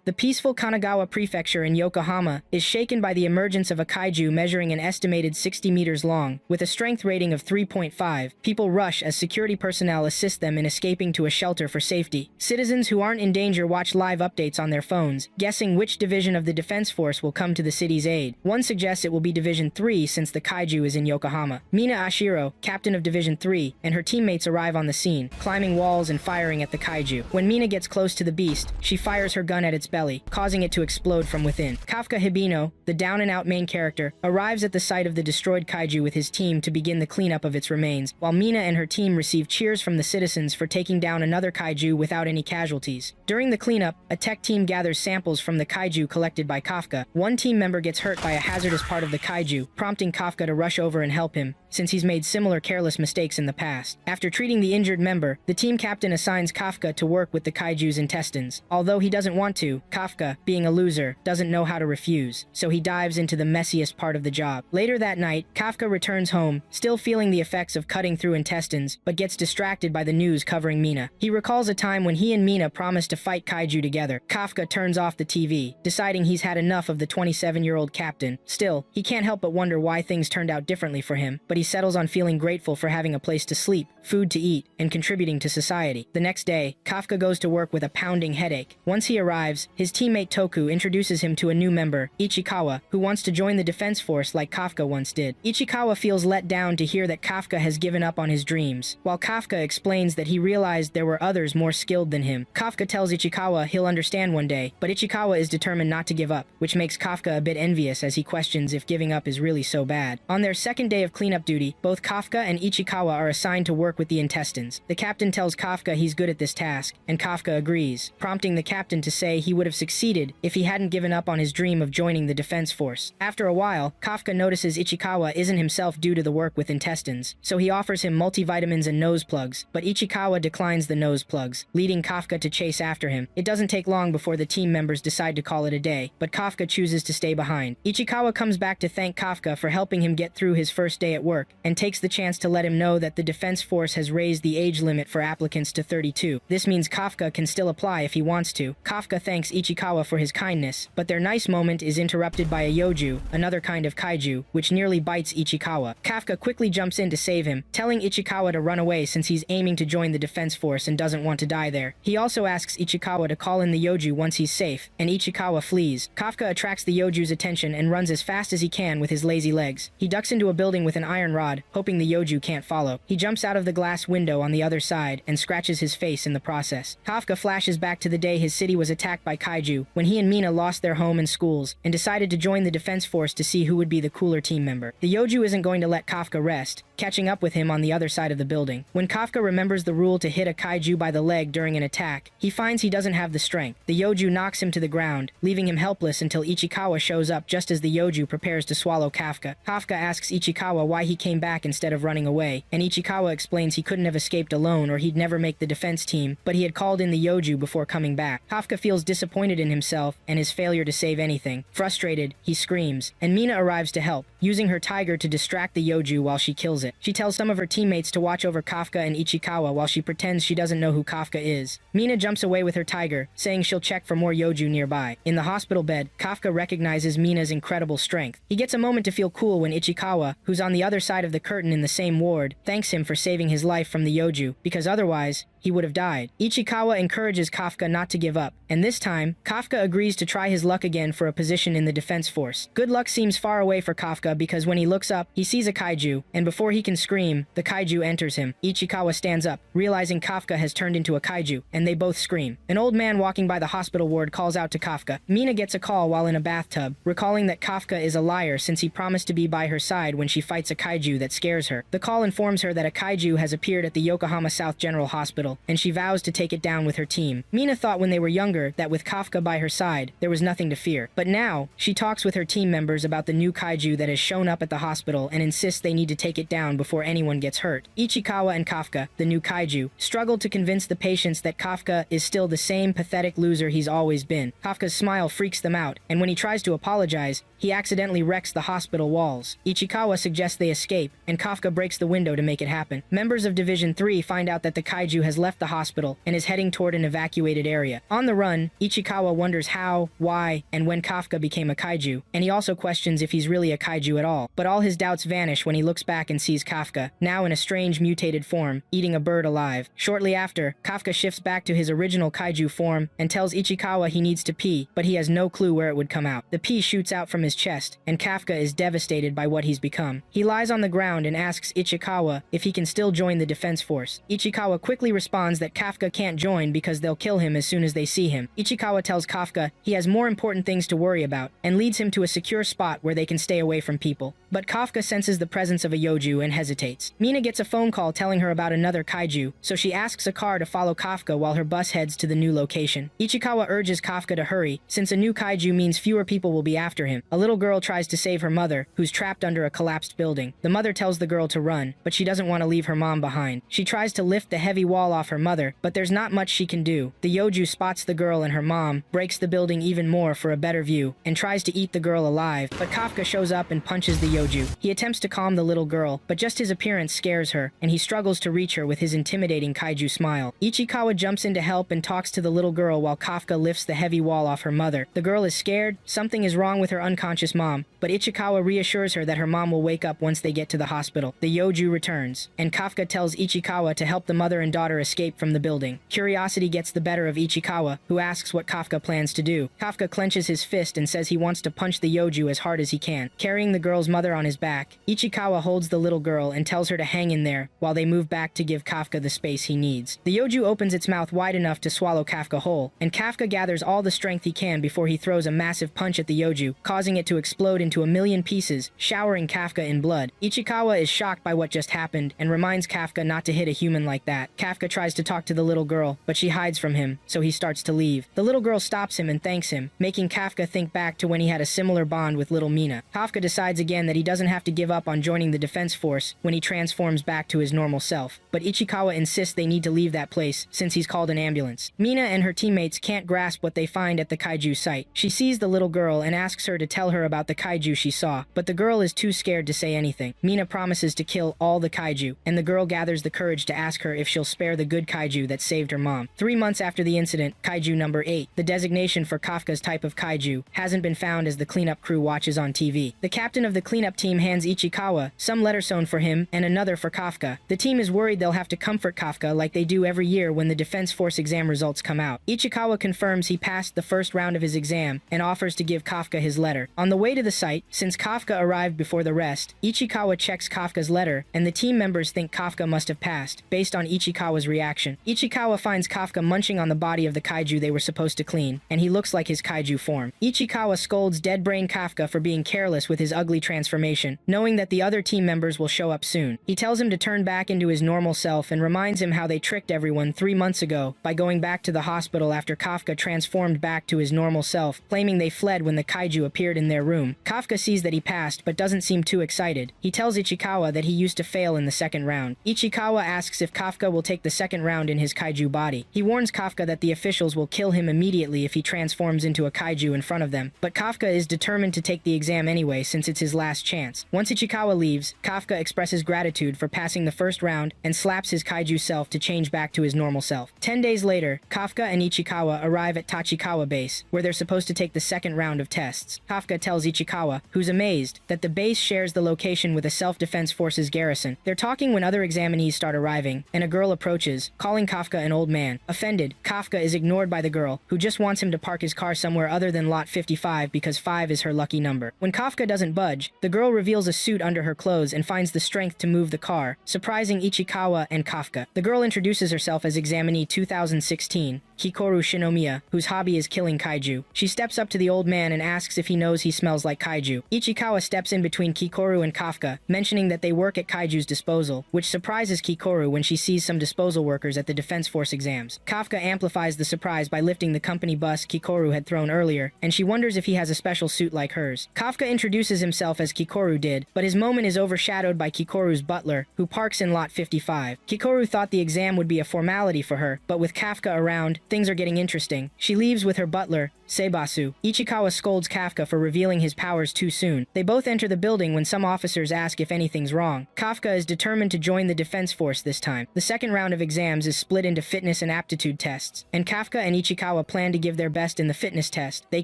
The peaceful Kanagawa Prefecture in Yokohama is shaken by the emergence of a kaiju measuring an estimated 60 meters long. With a strength rating of 3.5, people rush as security personnel assist them in escaping to a shelter for safety. Citizens who aren't in danger watch live updates on their phones, guessing which division of the defense force will come to the city's aid. One suggests it will be Division 3 since the kaiju is in Yokohama. Mina Ashiro, captain of Division 3, and her teammates arrive on the scene, climbing walls and firing at the kaiju. When Mina gets close to the beast, she fires her gun at its belly, causing it to explode from within. Kafka Hibino, the down-and-out main character, arrives at the site of the destroyed kaiju with his team to begin the cleanup of its remains, while Mina and her team receive cheers from the citizens for taking down another kaiju without any casualties. During the cleanup, a tech team gathers samples from the kaiju collected by Kafka. One team member gets hurt by a hazardous part of the kaiju, prompting Kafka to rush over and help him, since he's made similar careless mistakes in the past. After treating the injured member, the team captain assigns Kafka to work with the kaiju's intestines. Although he doesn't want to, Kafka, being a loser, doesn't know how to refuse, so he dives into the messiest part of the job. Later that night, Kafka returns home, still feeling the effects of cutting through intestines, but gets distracted by the news covering Mina. He recalls a time when he and Mina promised to fight kaiju together. Kafka turns off the TV, deciding he's had enough of the 27-year-old captain. Still, he can't help but wonder why things turned out differently for him, but he settles on feeling grateful for having a place to sleep, food to eat, and contributing to society. The next day, Kafka goes to work with a pounding headache. Once he arrives, his teammate Toku introduces him to a new member, Ichikawa, who wants to join the defense force like Kafka once did. Ichikawa feels let down to hear that Kafka has given up on his dreams, while Kafka explains that he realized there were others more skilled than him. Kafka tells Ichikawa he'll understand one day, but Ichikawa is determined not to give up, which makes Kafka a bit envious as he questions if giving up is really so bad. On their second day of cleanup duty, both Kafka and Ichikawa are assigned to work with the intestines. The captain tells Kafka he's good at this task, and Kafka agrees, prompting the captain to say he would have succeeded if he hadn't given up on his dream of joining the defense force. After a while, Kafka notices Ichikawa isn't himself due to the work with intestines, so he offers him multivitamins and nose plugs, but Ichikawa declines the nose plugs, leading Kafka to chase after him. It doesn't take long before the team members decide to call it a day, but Kafka chooses to stay behind. Ichikawa comes back to thank Kafka for helping him get through his first day at work, and takes the chance to let him know that the defense force has raised the age limit for applicants to 32. This means Kafka can still apply if he wants to. Kafka thanks Ichikawa for his kindness, but their nice moment is interrupted by a yoju, another kind of kaiju, which nearly bites Ichikawa. Kafka quickly jumps in to save him, telling Ichikawa to run away since he's aiming to join the defense force and doesn't want to die there. He also asks Ichikawa to call in the yoju once he's safe, and Ichikawa flees. Kafka attracts the yoju's attention and runs as fast as he can with his lazy legs. He ducks into a building with an iron rod, hoping the yoju can't follow. He jumps out of the glass window on the other side and scratches his face in the process. Kafka flashes back to the day his city was attacked by kaiju, when he and Mina lost their home and schools, and decided to join the defense force to see who would be the cooler team member. The yoju isn't going to let Kafka rest, catching up with him on the other side of the building. When Kafka remembers the rule to hit a kaiju by the leg during an attack, he finds he doesn't have the strength. The yoju knocks him to the ground, leaving him helpless until Ichikawa shows up just as the yoju prepares to swallow Kafka. Kafka asks Ichikawa why he came back instead of running away, and Ichikawa explains he couldn't have escaped alone or he'd never make the defense team, but he had called in the yoju before coming back. Kafka feels disappointed in himself and his failure to save anything. Frustrated, he screams, and Mina arrives to help, using her tiger to distract the yoju while she kills it. She tells some of her teammates to watch over Kafka and Ichikawa while she pretends she doesn't know who Kafka is. Mina jumps away with her tiger, saying she'll check for more yoju nearby. In the hospital bed, Kafka recognizes Mina's incredible strength. He gets a moment to feel cool when Ichikawa, who's on the other side of the curtain in the same ward, thanks him for saving his life from the yoju, because otherwise, he would have died. Ichikawa encourages Kafka not to give up, and this time, Kafka agrees to try his luck again for a position in the defense force. Good luck seems far away for Kafka because when he looks up, he sees a kaiju, and before he can scream, the kaiju enters him. Ichikawa stands up, realizing Kafka has turned into a kaiju, and they both scream. An old man walking by the hospital ward calls out to Kafka. Mina gets a call while in a bathtub, recalling that Kafka is a liar since he promised to be by her side when she fights a kaiju that scares her. The call informs her that a kaiju has appeared at the Yokohama South General Hospital, and she vows to take it down with her team. Mina thought when they were younger that with Kafka by her side, there was nothing to fear. But now, she talks with her team members about the new kaiju that has shown up at the hospital and insists they need to take it down before anyone gets hurt. Ichikawa and Kafka, the new kaiju, struggle to convince the patients that Kafka is still the same pathetic loser he's always been. Kafka's smile freaks them out, and when he tries to apologize, he accidentally wrecks the hospital walls. Ichikawa suggests they escape, and Kafka breaks the window to make it happen. Members of Division 3 find out that the kaiju has left the hospital and is heading toward an evacuated area. On the run, Ichikawa wonders how, why, and when Kafka became a kaiju, and he also questions if he's really a kaiju at all. But all his doubts vanish when he looks back and sees Kafka, now in a strange mutated form, eating a bird alive. Shortly after, Kafka shifts back to his original kaiju form and tells Ichikawa he needs to pee, but he has no clue where it would come out. The pee shoots out from his chest, and Kafka is devastated by what he's become. He lies on the ground and asks Ichikawa if he can still join the defense force. Ichikawa quickly responds that Kafka can't join because they'll kill him as soon as they see him. Ichikawa tells Kafka he has more important things to worry about and leads him to a secure spot where they can stay away from people. But Kafka senses the presence of a yoju and hesitates. Mina gets a phone call telling her about another kaiju, so she asks a car to follow Kafka while her bus heads to the new location. Ichikawa urges Kafka to hurry, since a new kaiju means fewer people will be after him. A little girl tries to save her mother, who's trapped under a collapsed building. The mother tells the girl to run, but she doesn't want to leave her mom behind. She tries to lift the heavy wall off her mother, but there's not much she can do. The yoju spots the girl and her mom, breaks the building even more for a better view, and tries to eat the girl alive, but Kafka shows up and punches the yoju. He attempts to calm the little girl, but just his appearance scares her, and he struggles to reach her with his intimidating kaiju smile. Ichikawa jumps in to help and talks to the little girl while Kafka lifts the heavy wall off her mother. The girl is scared, something is wrong with her unconscious mom, but Ichikawa reassures her that her mom will wake up once they get to the hospital. The yoju returns, and Kafka tells Ichikawa to help the mother and daughter escape from the building. Curiosity gets the better of Ichikawa, who asks what Kafka plans to do. Kafka clenches his fist and says he wants to punch the yoju as hard as he can. Carrying the girl's mother on his back, Ichikawa holds the little girl and tells her to hang in there while they move back to give Kafka the space he needs. The yoju opens its mouth wide enough to swallow Kafka whole, and Kafka gathers all the strength he can before he throws a massive punch at the yoju, causing it to explode into a million pieces, showering Kafka in blood. Ichikawa is shocked by what just happened and reminds Kafka not to hit a human like that. Kafka tries to talk to the little girl, but she hides from him, so he starts to leave. The little girl stops him and thanks him, making Kafka think back to when he had a similar bond with little Mina. Kafka decides again that he doesn't have to give up on joining the defense force when he transforms back to his normal self, but Ichikawa insists they need to leave that place since he's called an ambulance. Mina and her teammates can't grasp what they find at the kaiju site. She sees the little girl and asks her to tell her about the kaiju she saw, but the girl is too scared to say anything. Mina promises to kill all the kaiju, and the girl gathers the courage to ask her if she'll spare the good kaiju that saved her mom. 3 months after the incident, kaiju number 8, the designation for Kafka's type of kaiju, hasn't been found as the cleanup crew watches on TV. The captain of the cleanup team hands Ichikawa some letter sewn for him and another for Kafka. The team is worried they'll have to comfort Kafka like they do every year when the defense force exam results come out. Ichikawa confirms he passed the first round of his exam and offers to give Kafka his letter. On the way to the site, since Kafka arrived before the rest, Ichikawa checks Kafka's letter, and the team members think Kafka must have passed, based on Ichikawa's reaction. Ichikawa finds Kafka munching on the body of the kaiju they were supposed to clean, and he looks like his kaiju form. Ichikawa scolds dead-brain Kafka for being careless with his ugly transformation, knowing that the other team members will show up soon. He tells him to turn back into his normal self and reminds him how they tricked everyone 3 months ago by going back to the hospital after Kafka transformed back to his normal self, claiming they fled when the kaiju appeared in their room. Kafka sees that he passed but doesn't seem too excited. He tells Ichikawa that he used to fail in the second round. Ichikawa asks if Kafka will take the second round in his kaiju body. He warns Kafka that the officials will kill him immediately if he transforms into a kaiju in front of them, but Kafka is determined to take the exam anyway since it's his last chance. Once Ichikawa leaves, Kafka expresses gratitude for passing the first round and slaps his kaiju self to change back to his normal self. 10 days later, Kafka and Ichikawa arrive at Tachikawa base, where they're supposed to take the second round of tests. Kafka tells Ichikawa, who's amazed, that the base shares the location with a self-defense forces garrison. They're talking when other examinees start arriving, and a girl approaches, calling Kafka an old man. Offended, Kafka is ignored by the girl, who just wants him to park his car somewhere other than lot 55 because 5 is her lucky number. When Kafka doesn't budge, the girl reveals a suit under her clothes and finds the strength to move the car, surprising Ichikawa and Kafka. The girl introduces herself as examinee 2016, Hikoru Shinomiya, whose hobby is killing kaiju. She steps up to the old man and asks if he knows he smells like kaiju. Ichikawa steps in between Kikoru and Kafka, mentioning that they work at kaiju's disposal, which surprises Kikoru when she sees some disposal workers at the Defense Force exams. Kafka amplifies the surprise by lifting the company bus Kikoru had thrown earlier, and she wonders if he has a special suit like hers. Kafka introduces himself as Kikoru did, but his moment is overshadowed by Kikoru's butler, who parks in lot 55. Kikoru thought the exam would be a formality for her, but with Kafka around, things are getting interesting. She leaves with her butler, Seibasu. Ichikawa scolds Kafka for revealing his powers too soon. They both enter the building when some officers ask if anything's wrong. Kafka is determined to join the defense force this time. The second round of exams is split into fitness and aptitude tests, and Kafka and Ichikawa plan to give their best in the fitness test. They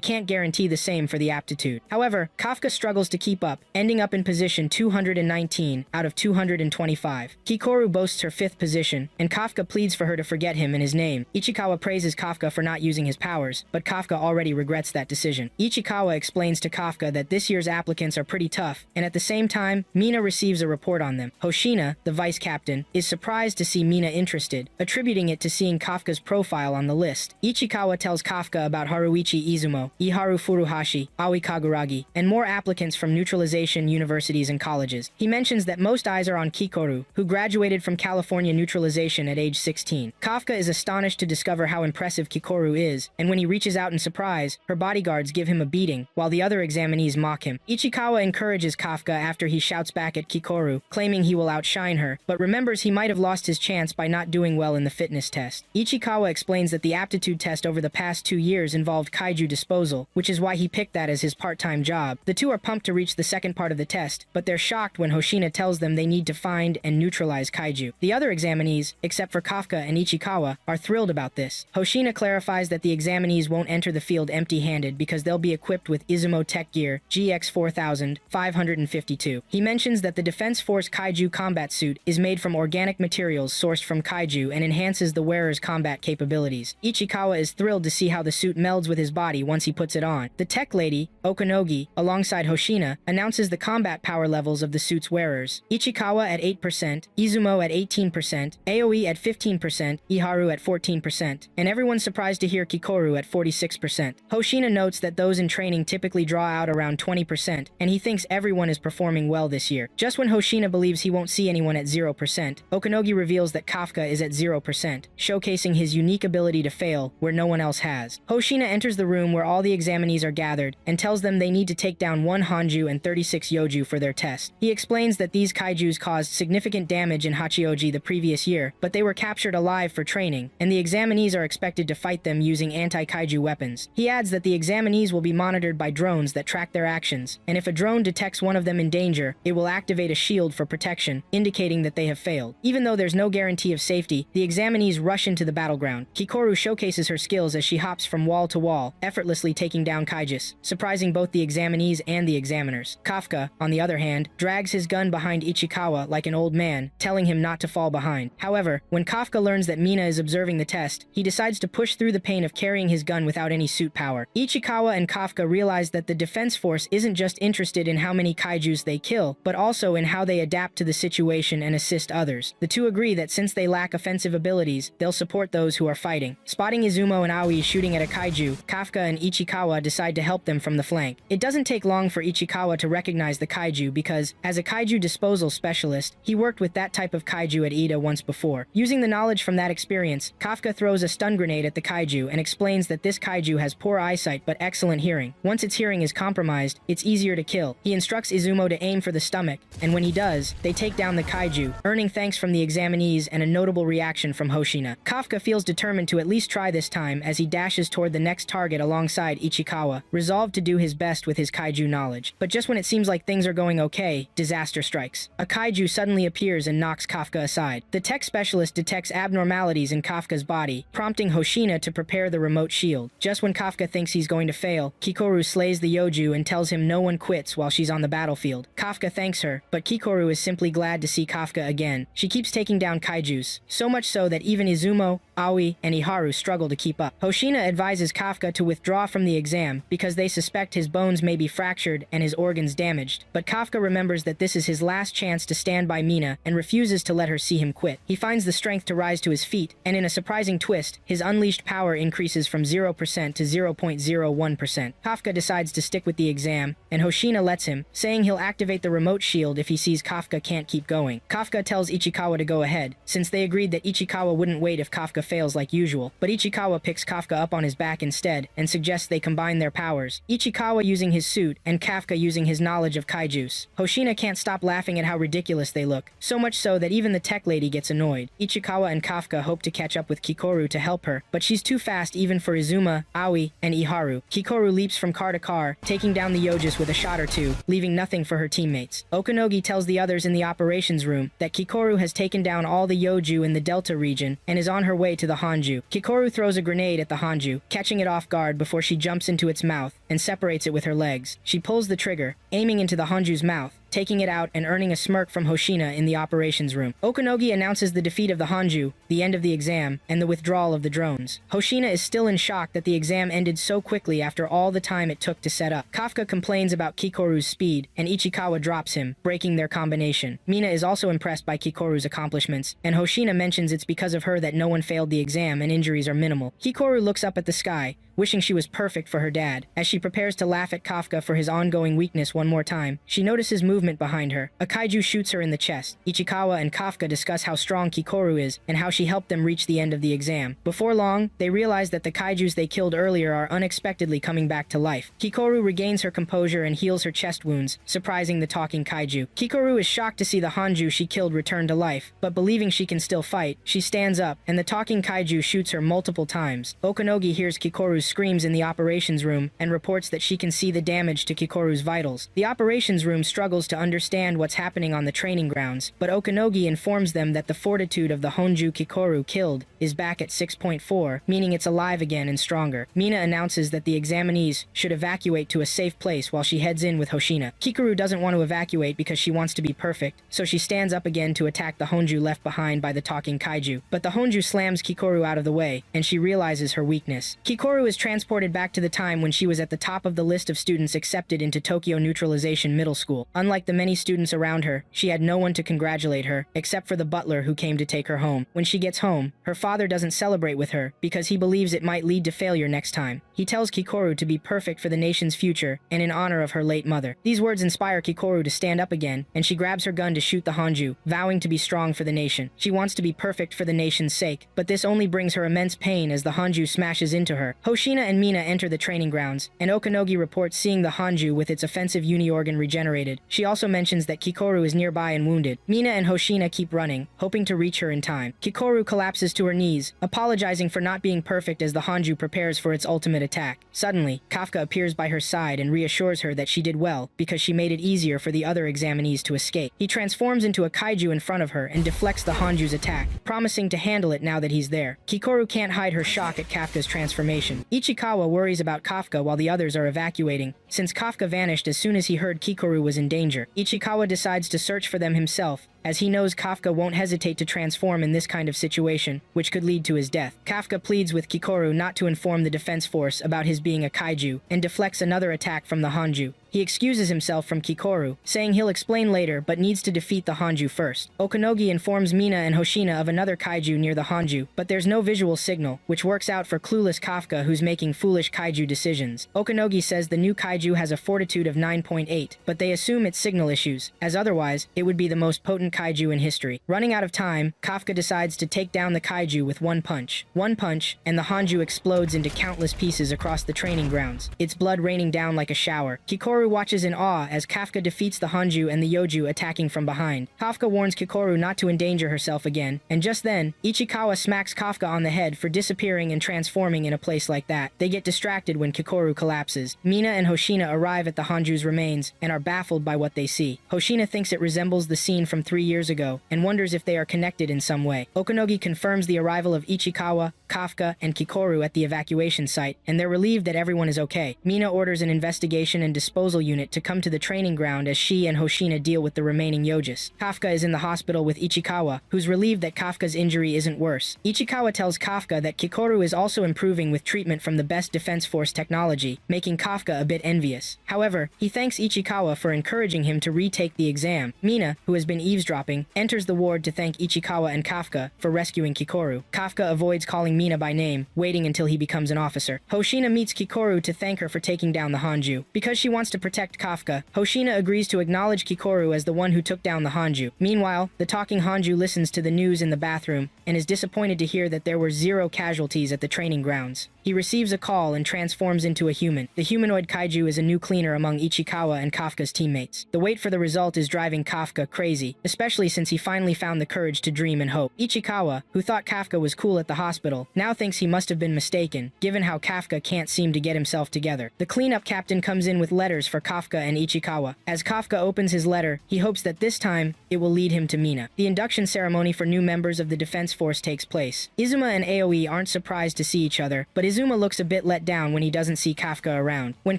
can't guarantee the same for the aptitude. However, Kafka struggles to keep up, ending up in position 219 out of 225. Kikoru boasts her 5th position, and Kafka pleads for her to forget him and his name. Ichikawa praises Kafka for not using his powers, but Kafka already regrets that decision. Ichikawa explains to Kafka that this year's applicants are pretty tough, and at the same time, Mina receives a report on them. Hoshina, the vice captain, is surprised to see Mina interested, attributing it to seeing Kafka's profile on the list. Ichikawa tells Kafka about Haruichi Izumo, Iharu Furuhashi, Aoi Kaguragi, and more applicants from neutralization universities and colleges. He mentions that most eyes are on Kikoru, who graduated from California neutralization at age 16. Kafka is astonished to discover how impressive Kikoru is, and when he reaches out in surprise, her bodyguards give him a beating, while the other examinees mock him. Ichikawa encourages Kafka after he shouts back at Kikoru, claiming he will outshine her, but remembers he might have lost his chance by not doing well in the fitness test. Ichikawa explains that the aptitude test over the past 2 years involved kaiju disposal, which is why he picked that as his part-time job. The two are pumped to reach the second part of the test, but they're shocked when Hoshina tells them they need to find and neutralize kaiju. The other examinees, except for Kafka and Ichikawa, are thrilled about this. Hoshina clarifies that the examinees won't enter the field empty-handed because they'll be equipped with Izumo Tech Gear GX4552. He mentions that the Defense Force Kaiju combat suit is made from organic materials sourced from kaiju and enhances the wearer's combat capabilities. Ichikawa is thrilled to see how the suit melds with his body once he puts it on. The tech lady, Okanogi, alongside Hoshina, announces the combat power levels of the suit's wearers. Ichikawa at 8%, Izumo at 18%, Aoi at 15%, Iharu at 14%, and everyone's surprised to hear Kikoru at 46%. Hoshina notes that those in training typically draw out around 20%, and he thinks everyone is performing well this year. Just when Hoshina believes he won't see anyone at 0%, Okanogi reveals that Kafka is at 0%, showcasing his unique ability to fail where no one else has. Hoshina enters the room where all the examinees are gathered and tells them they need to take down 1 Hanju and 36 Yoju for their test. He explains that these kaijus caused significant damage in Hachioji the previous year, but they were captured alive for training, and the examinees are expected to fight them using anti-kaiju weapons. He adds that the examinees will be monitored by drones that track their actions, and if a drone detects one of them in danger, it will activate a shield for protection, indicating that they have failed. Even though there's no guarantee of safety, the examinees rush into the battleground. Kikoru showcases her skills as she hops from wall to wall, effortlessly taking down kaijus, surprising both the examinees and the examiners. Kafka, on the other hand, drags his gun behind Ichikawa like an old man, telling him not to fall behind. However, when Kafka learns that Mina is observing the test, he decides to push through the pain of carrying his gun without any suit power. Ichikawa and Kafka realize that the defense force isn't just interested in how many kaijus they kill, but also in how they adapt to the situation and assist others. The two agree that since they lack offensive abilities, they'll support those who are fighting. Spotting Izumo and Aoi shooting at a kaiju, Kafka and Ichikawa decide to help them from the flank. It doesn't take long for Ichikawa to recognize the kaiju because, as a kaiju disposal specialist, he worked with that type of kaiju at Ida once before. Using the knowledge from that experience, Kafka throws a stun grenade at the kaiju and explains that this kaiju has poor eyesight but excellent hearing. Once its hearing is compromised, it's easier to kill. He instructs Izumo to aim for the stomach, and when he does, they take down the kaiju, earning thanks from the examinees and a notable reaction from Hoshina. Kafka feels determined to at least try this time as he dashes toward the next target alongside Ichikawa, resolved to do his best with his kaiju knowledge. But just when it seems like things are going okay, disaster strikes. A kaiju suddenly appears and knocks Kafka aside. The tech specialist detects abnormalities in Kafka's body, prompting Hoshina to prepare the remote shield. Just when Kafka thinks he's going to fail, Kikoru slays the Yoju and tells him no one quits while she's on the battlefield. Kafka thanks her, but Kikoru is simply glad to see Kafka again. She keeps taking down kaijus, so much so that even Izumo, Aoi, and Iharu struggle to keep up. Hoshina advises Kafka to withdraw from the exam because they suspect his bones may be fractured and his organs damaged, but Kafka remembers that this is his last chance to stand by Mina and refuses to let her see him quit. He finds the strength to rise to his feet, and in a surprising twist, his unleashed power increases from 0% to 0.01%. Kafka decides to stick with the exam, and Hoshina lets him, saying he'll activate the remote shield if he sees Kafka can't keep going. Kafka tells Ichikawa to go ahead, since they agreed that Ichikawa wouldn't wait if Kafka fails like usual, but Ichikawa picks Kafka up on his back instead and suggests they combine their powers, Ichikawa using his suit and Kafka using his knowledge of kaijus. Hoshina can't stop laughing at how ridiculous they look, so much so that even the tech lady gets annoyed. Ichikawa and Kafka hope to catch up with Kikoru to help her, but she's too fast even for Izuma, Aoi, Aoi, and Iharu. Kikoru leaps from car to car, taking down the Yojis with a shot or two, leaving nothing for her teammates. Okanogi tells the others in the operations room that Kikoru has taken down all the Yoju in the Delta region and is on her way to the Hanju. Kikoru throws a grenade at the Hanju, catching it off guard before she jumps into its mouth and separates it with her legs. She pulls the trigger, aiming into the Hanju's mouth, taking it out and earning a smirk from Hoshina in the operations room. Okanogi announces the defeat of the Hanju, the end of the exam, and the withdrawal of the drones. Hoshina is still in shock that the exam ended so quickly after all the time it took to set up. Kafka complains about Kikoru's speed, and Ichikawa drops him, breaking their combination. Mina is also impressed by Kikoru's accomplishments, and Hoshina mentions it's because of her that no one failed the exam and injuries are minimal. Kikoru looks up at the sky, wishing she was perfect for her dad. As she prepares to laugh at Kafka for his ongoing weakness one more time, she notices movement behind her. A kaiju shoots her in the chest. Ichikawa and Kafka discuss how strong Kikoru is and how she helped them reach the end of the exam. Before long, they realize that the kaijus they killed earlier are unexpectedly coming back to life. Kikoru regains her composure and heals her chest wounds, surprising the talking kaiju. Kikoru is shocked to see the Hanju she killed return to life, but believing she can still fight, she stands up, and the talking kaiju shoots her multiple times. Okanogi hears Kikoru's screams in the operations room and reports that she can see the damage to Kikoru's vitals. The operations room struggles to understand what's happening on the training grounds, but Okanogi informs them that the fortitude of the Honju Kikoru killed is back at 6.4, meaning it's alive again and stronger. Mina announces that the examinees should evacuate to a safe place while she heads in with Hoshina. Kikoru doesn't want to evacuate because she wants to be perfect, so she stands up again to attack the Honju left behind by the talking kaiju. But the Honju slams Kikoru out of the way, and she realizes her weakness. Kikoru is transported back to the time when she was at the top of the list of students accepted into Tokyo Neutralization Middle School. Unlike the many students around her, she had no one to congratulate her, except for the butler who came to take her home. When she gets home, her father doesn't celebrate with her because he believes it might lead to failure next time. He tells Kikoru to be perfect for the nation's future and in honor of her late mother. These words inspire Kikoru to stand up again, and she grabs her gun to shoot the Hanju, vowing to be strong for the nation. She wants to be perfect for the nation's sake, but this only brings her immense pain as the Hanju smashes into her. Hoshina and Mina enter the training grounds, and Okanogi reports seeing the Hanju with its offensive uni-organ regenerated. She also mentions that Kikoru is nearby and wounded. Mina and Hoshina keep running, hoping to reach her in time. Kikoru collapses to her knees, apologizing for not being perfect as the Hanju prepares for its ultimate attack. Suddenly, Kafka appears by her side and reassures her that she did well because she made it easier for the other examinees to escape. He transforms into a kaiju in front of her and deflects the Hanju's attack, promising to handle it now that he's there. Kikoru can't hide her shock at Kafka's transformation. Ichikawa worries about Kafka while the others are evacuating, since Kafka vanished as soon as he heard Kikoru was in danger. Ichikawa decides to search for them himself, as he knows Kafka won't hesitate to transform in this kind of situation, which could lead to his death. Kafka pleads with Kikoru not to inform the defense force about his being a kaiju, and deflects another attack from the Hanju. He excuses himself from Kikoru, saying he'll explain later but needs to defeat the Hanju first. Okanogi informs Mina and Hoshina of another kaiju near the Hanju, but there's no visual signal, which works out for clueless Kafka who's making foolish kaiju decisions. Okanogi says the new kaiju has a fortitude of 9.8, but they assume it's signal issues, as otherwise, it would be the most potent kaiju in history. Running out of time, Kafka decides to take down the kaiju with one punch. One punch, and the Hanju explodes into countless pieces across the training grounds, its blood raining down like a shower. Kikoru watches in awe as Kafka defeats the Hanju and the Yoju attacking from behind. Kafka warns Kikoru not to endanger herself again, and just then, Ichikawa smacks Kafka on the head for disappearing and transforming in a place like that. They get distracted when Kikoru collapses. Mina and Hoshina arrive at the Hanju's remains and are baffled by what they see. Hoshina thinks it resembles the scene from 3 years ago and wonders if they are connected in some way. Okanogi confirms the arrival of Ichikawa, Kafka, and Kikoru at the evacuation site, and they're relieved that everyone is okay. Mina orders an investigation and disposal unit to come to the training ground as she and Hoshina deal with the remaining Yojis. Kafka is in the hospital with Ichikawa, who's relieved that Kafka's injury isn't worse. Ichikawa tells Kafka that Kikoru is also improving with treatment from the best Defense Force technology, making Kafka a bit envious. However, he thanks Ichikawa for encouraging him to retake the exam. Mina, who has been eavesdropping, enters the ward to thank Ichikawa and Kafka for rescuing Kikoru. Kafka avoids calling Mina by name, waiting until he becomes an officer. Hoshina meets Kikoru to thank her for taking down the Hanju. Because she wants to protect Kafka, Hoshina agrees to acknowledge Kikoru as the one who took down the Hanju. Meanwhile, the talking Hanju listens to the news in the bathroom and is disappointed to hear that there were 0 casualties at the training grounds. He receives a call and transforms into a human. The humanoid kaiju is a new cleaner among Ichikawa and Kafka's teammates. The wait for the result is driving Kafka crazy, especially since he finally found the courage to dream and hope. Ichikawa, who thought Kafka was cool at the hospital, now thinks he must have been mistaken, given how Kafka can't seem to get himself together. The cleanup captain comes in with letters for Kafka and Ichikawa. As Kafka opens his letter, he hopes that this time, it will lead him to Mina. The induction ceremony for new members of the defense force takes place. Izuma and Aoi aren't surprised to see each other, but Izuma looks a bit let down when he doesn't see Kafka around. When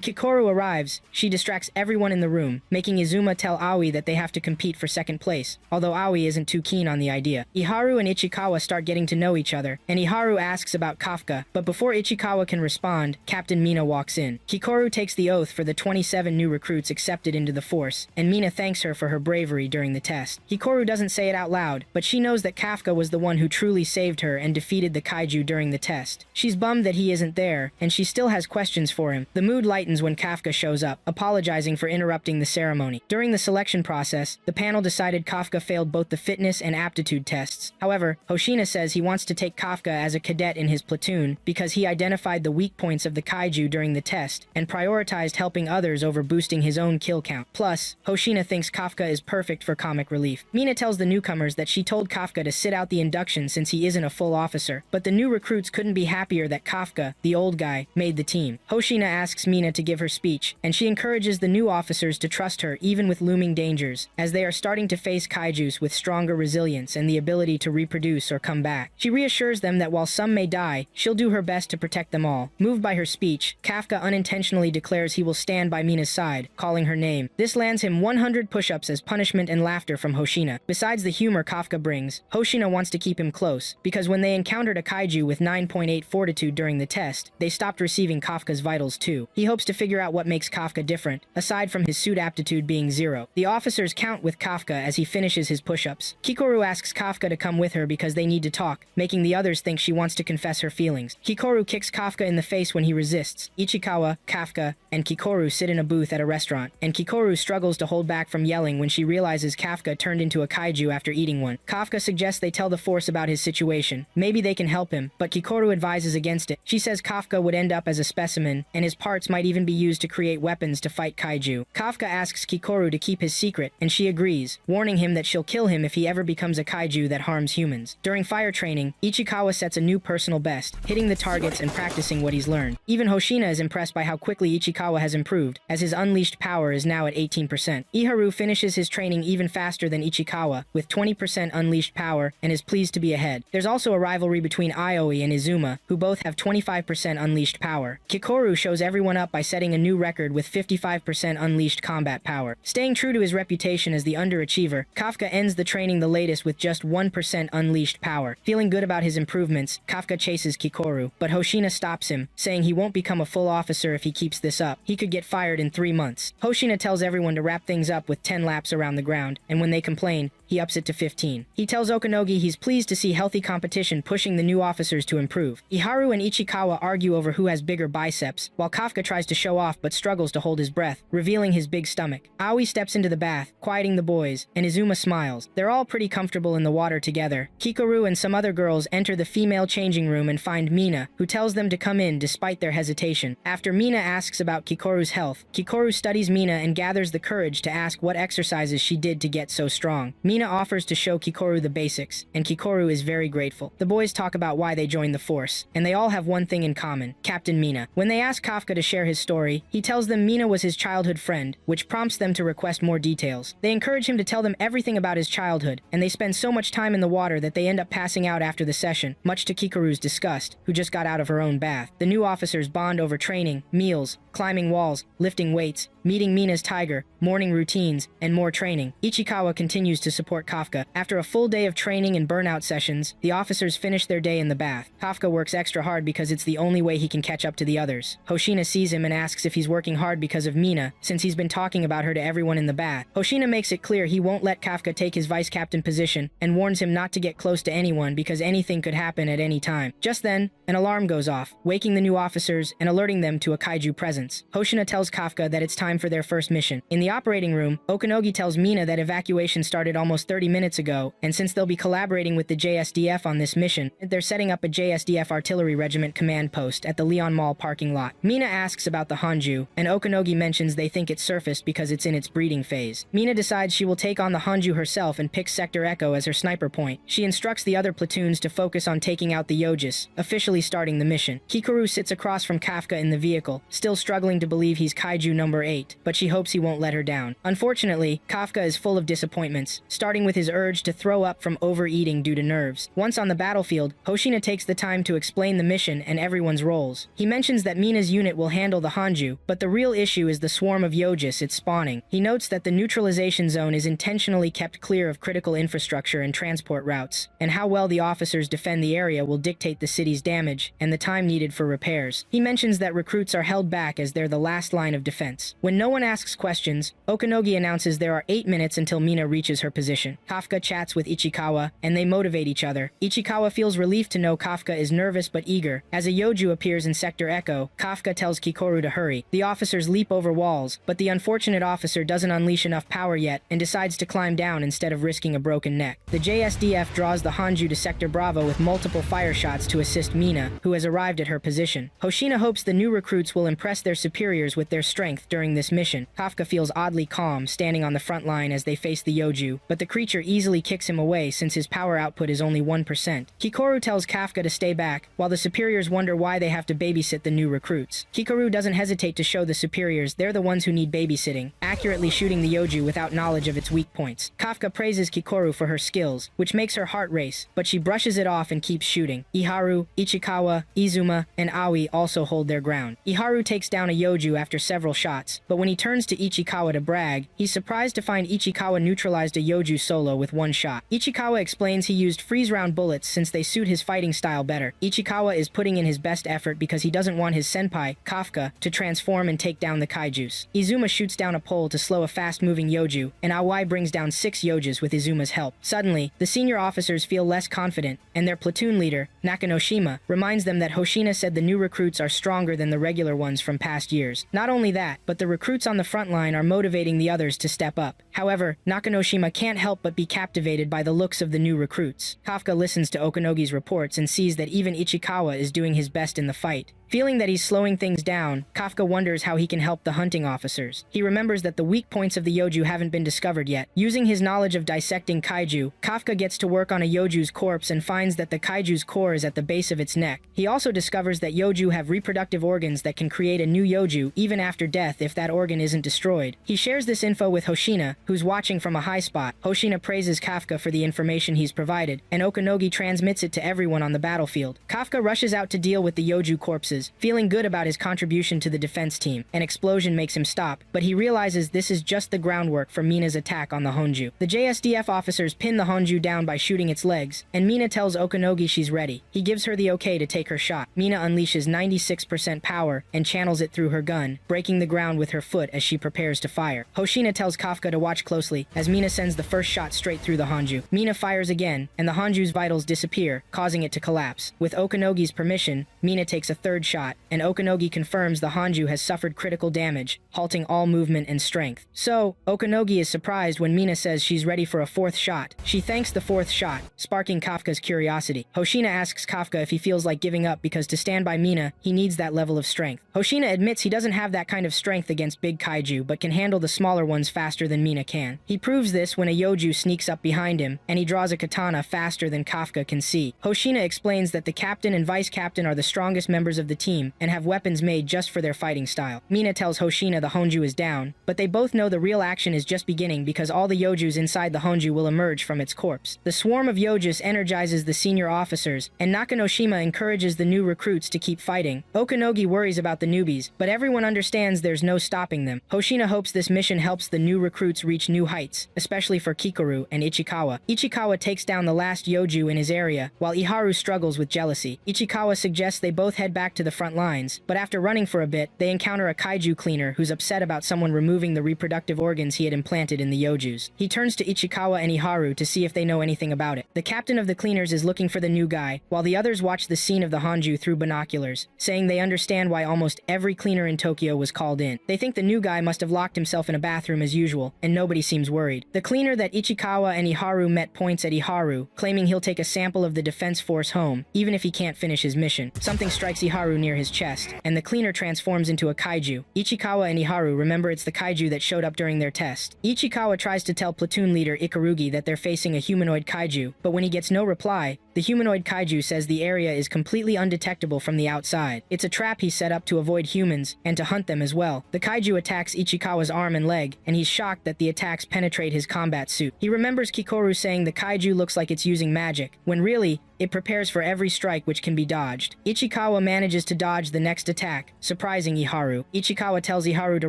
Kikoru arrives, she distracts everyone in the room, making Izuma tell Aoi that they have to compete for second place, although Aoi isn't too keen on the idea. Iharu and Ichikawa start getting to know each other, and Iharu asks about Kafka, but before Ichikawa can respond, Captain Mina walks in. Kikoru takes the oath for the 27 new recruits accepted into the force, and Mina thanks her for her bravery during the test. Kikoru doesn't say it out loud, but she knows that Kafka was the one who truly saved her and defeated the kaiju during the test. She's bummed that he isn't there, and she still has questions for him. The mood lightens when Kafka shows up, apologizing for interrupting the ceremony. During the selection process, the panel decided Kafka failed both the fitness and aptitude tests. However, Hoshina says he wants to take Kafka as a cadet in his platoon because he identified the weak points of the kaiju during the test and prioritized helping others over boosting his own kill count. Plus, Hoshina thinks Kafka is perfect for comic relief. Mina tells the newcomers that she told Kafka to sit out the induction since he isn't a full officer, but the new recruits couldn't be happier that Kafka, the old guy, made the team. Hoshina asks Mina to give her speech, and she encourages the new officers to trust her even with looming dangers, as they are starting to face kaijus with stronger resilience and the ability to reproduce or come back. She reassures them that while some may die, she'll do her best to protect them all. Moved by her speech, Kafka unintentionally declares he will stand by Mina's side, calling her name. This lands him 100 push-ups as punishment and laughter from Hoshina. Besides the humor Kafka brings, Hoshina wants to keep him close, because when they encountered a kaiju with 9.8 fortitude during the test, they stopped receiving Kafka's vitals too. He hopes to figure out what makes Kafka different, aside from his suit aptitude being 0. The officers count with Kafka as he finishes his push-ups. Kikoru asks Kafka to come with her because they need to talk, making the others think she wants to confess her feelings. Kikoru kicks Kafka in the face when he resists. Ichikawa, Kafka, and Kikoru sit in a booth at a restaurant, and Kikoru struggles to hold back from yelling when she realizes Kafka turned into a kaiju after eating one. Kafka suggests they tell the force about his situation. Maybe they can help him, but Kikoru advises against it. She says Kafka would end up as a specimen, and his parts might even be used to create weapons to fight kaiju. Kafka asks Kikoru to keep his secret, and she agrees, warning him that she'll kill him if he ever becomes a kaiju that harms humans. During fire training, Ichikawa sets a new personal best, hitting the targets and practicing what he's learned. Even Hoshina is impressed by how quickly Ichikawa has improved, as his unleashed power is now at 18%. Iharu finishes his training even faster than Ichikawa, with 20% unleashed power, and is pleased to be ahead. There's also a rivalry between Aoi and Izuma, who both have 25% unleashed power. Kikoru shows everyone up by setting a new record with 55% unleashed combat power. Staying true to his reputation as the underachiever, Kafka ends the training the latest with just 1% unleashed power. Feeling good about his improvements, Kafka chases Kikoru, but Hoshina stops him, saying he won't become a full officer if he keeps this up. He could get fired in 3 months. Hoshina tells everyone to wrap things up with 10 laps around the ground, and when they complain, he ups it to 15. He tells Okanogi he's pleased to see healthy competition pushing the new officers to improve. Iharu and Ichikawa argue over who has bigger biceps, while Kafka tries to show off but struggles to hold his breath, revealing his big stomach. Aoi steps into the bath, quieting the boys, and Izuma smiles. They're all pretty comfortable in the water together. Kikoru and some other girls enter the female changing room and find Mina, who tells them to come in despite their hesitation. After Mina asks about Kikoru's health, Kikoru studies Mina and gathers the courage to ask what exercises she did to get so strong. Mina offers to show Kikoru the basics, and Kikoru is very grateful. The boys talk about why they joined the force, and they all have one thing in common: Captain Mina. When they ask Kafka to share his story, he tells them Mina was his childhood friend, which prompts them to request more details. They encourage him to tell them everything about his childhood, and they spend so much time in the water that they end up passing out after the session, much to Kikoru's disgust, who just got out of her own bath. The new officers bond over training, meals, climbing walls, lifting weights, meeting Mina's tiger, morning routines, and more training. Ichikawa continues to support Kafka. After a full day of training and burnout sessions, the officers finish their day in the bath. Kafka works extra hard because it's the only way he can catch up to the others. Hoshina sees him and asks if he's working hard because of Mina, since he's been talking about her to everyone in the bath. Hoshina makes it clear he won't let Kafka take his vice captain position, and warns him not to get close to anyone because anything could happen at any time. Just then, an alarm goes off, waking the new officers and alerting them to a kaiju presence. presence. Hoshina tells Kafka that it's time for their first mission. In the operating room, Okanogi tells Mina that evacuation started almost 30 minutes ago, and since they'll be collaborating with the JSDF on this mission, they're setting up a JSDF artillery regiment command post at the Leon Mall parking lot. Mina asks about the Hanju, and Okanogi mentions they think it surfaced because it's in its breeding phase. Mina decides she will take on the Hanju herself and picks Sector Echo as her sniper point. She instructs the other platoons to focus on taking out the Yojis, officially starting the mission. Hikaru sits across from Kafka in the vehicle, still struggling to believe he's Kaiju number 8, but she hopes he won't let her down. Unfortunately, Kafka is full of disappointments, starting with his urge to throw up from overeating due to nerves. Once on the battlefield, Hoshina takes the time to explain the mission and everyone's roles. He mentions that Mina's unit will handle the Hanju, but the real issue is the swarm of Yojis it's spawning. He notes that the neutralization zone is intentionally kept clear of critical infrastructure and transport routes, and how well the officers defend the area will dictate the city's damage and the time needed for repairs. He mentions that recruits are held back as they're the last line of defense. When no one asks questions, Okanogi announces there are 8 minutes until Mina reaches her position. Kafka chats with Ichikawa, and they motivate each other. Ichikawa feels relief to know Kafka is nervous but eager. As a Yoju appears in Sector Echo, Kafka tells Kikoru to hurry. The officers leap over walls, but the unfortunate officer doesn't unleash enough power yet and decides to climb down instead of risking a broken neck. The JSDF draws the Hanju to Sector Bravo with multiple fire shots to assist Mina, who has arrived at her position. Hoshina hopes the new recruits will impress their superiors with their strength during this mission. Kafka feels oddly calm, standing on the front line as they face the Yoju, but the creature easily kicks him away since his power output is only 1%. Kikoru tells Kafka to stay back, while the superiors wonder why they have to babysit the new recruits. Kikoru doesn't hesitate to show the superiors they're the ones who need babysitting, accurately shooting the Yoju without knowledge of its weak points. Kafka praises Kikoru for her skills, which makes her heart race, but she brushes it off and keeps shooting. Iharu, Ichikawa, Izuma, and Aoi also hold their ground. Iharu takes down a Yoju after several shots, but when he turns to Ichikawa to brag, he's surprised to find Ichikawa neutralized a Yoju solo with one shot. Ichikawa explains he used freeze-round bullets since they suit his fighting style better. Ichikawa is putting in his best effort because he doesn't want his senpai, Kafka, to transform and take down the kaijus. Izuma shoots down a pole to slow a fast-moving Yoju, and Aoi brings down 6 Yojus with Izuma's help. Suddenly, the senior officers feel less confident, and their platoon leader, Nakanoshima, reminds them that Hoshina said the new recruits are stronger than the regular ones from past years. Not only that, but the recruits on the front line are motivating the others to step up. However, Nakanoshima can't help but be captivated by the looks of the new recruits. Kafka listens to Okanogi's reports and sees that even Ichikawa is doing his best in the fight. Feeling that he's slowing things down, Kafka wonders how he can help the hunting officers. He remembers that the weak points of the Yoju haven't been discovered yet. Using his knowledge of dissecting kaiju, Kafka gets to work on a Yoju's corpse and finds that the kaiju's core is at the base of its neck. He also discovers that Yoju have reproductive organs that can create a new Yoju even after death if that organ isn't destroyed. He shares this info with Hoshina, who's watching from a high spot. Hoshina praises Kafka for the information he's provided, and Okanogi transmits it to everyone on the battlefield. Kafka rushes out to deal with the Yoju corpses, feeling good about his contribution to the defense team. An explosion makes him stop, but he realizes this is just the groundwork for Mina's attack on the Honju. The JSDF officers pin the Honju down by shooting its legs, and Mina tells Okanogi she's ready. He gives her the okay to take her shot. Mina unleashes 96% power and channels it through her gun, breaking the ground with her foot as she prepares to fire. Hoshina tells Kafka to watch closely, as Mina sends the first shot straight through the Honju. Mina fires again, and the Honju's vitals disappear, causing it to collapse. With Okanogi's permission, Mina takes a third shot, and Okanogi confirms the Hanju has suffered critical damage, halting all movement and strength. So, Okanogi is surprised when Mina says she's ready for a 4th shot. She thanks the 4th shot, sparking Kafka's curiosity. Hoshina asks Kafka if he feels like giving up because to stand by Mina, he needs that level of strength. Hoshina admits he doesn't have that kind of strength against big kaiju, but can handle the smaller ones faster than Mina can. He proves this when a Yoju sneaks up behind him, and he draws a katana faster than Kafka can see. Hoshina explains that the captain and vice captain are the strongest members of the team, and have weapons made just for their fighting style. Mina tells Hoshina the Honju is down, but they both know the real action is just beginning because all the Yojus inside the Honju will emerge from its corpse. The swarm of Yojus energizes the senior officers, and Nakanoshima encourages the new recruits to keep fighting. Okanogi worries about the newbies, but everyone understands there's no stopping them. Hoshina hopes this mission helps the new recruits reach new heights, especially for Kikoru and Ichikawa. Ichikawa takes down the last Yoju in his area, while Iharu struggles with jealousy. Ichikawa suggests they both head back to the front lines, but after running for a bit, they encounter a kaiju cleaner who's upset about someone removing the reproductive organs he had implanted in the Yojus. He turns to Ichikawa and Iharu to see if they know anything about it. The captain of the cleaners is looking for the new guy, while the others watch the scene of the Hanju through binoculars, saying they understand why almost every cleaner in Tokyo was called in. They think the new guy must have locked himself in a bathroom as usual, and nobody seems worried. The cleaner that Ichikawa and Iharu met points at Iharu, claiming he'll take a sample of the defense force home, even if he can't finish his mission. Something strikes Iharu near his chest, and the cleaner transforms into a kaiju. Ichikawa and Iharu remember it's the kaiju that showed up during their test. Ichikawa tries to tell platoon leader Ikarugi that they're facing a humanoid kaiju, but when he gets no reply, the humanoid kaiju says the area is completely undetectable from the outside. It's a trap he set up to avoid humans, and to hunt them as well. The kaiju attacks Ichikawa's arm and leg, and he's shocked that the attacks penetrate his combat suit. He remembers Kikoru saying the kaiju looks like it's using magic, when really, it prepares for every strike which can be dodged. Ichikawa manages to dodge the next attack, surprising Iharu. Ichikawa tells Iharu to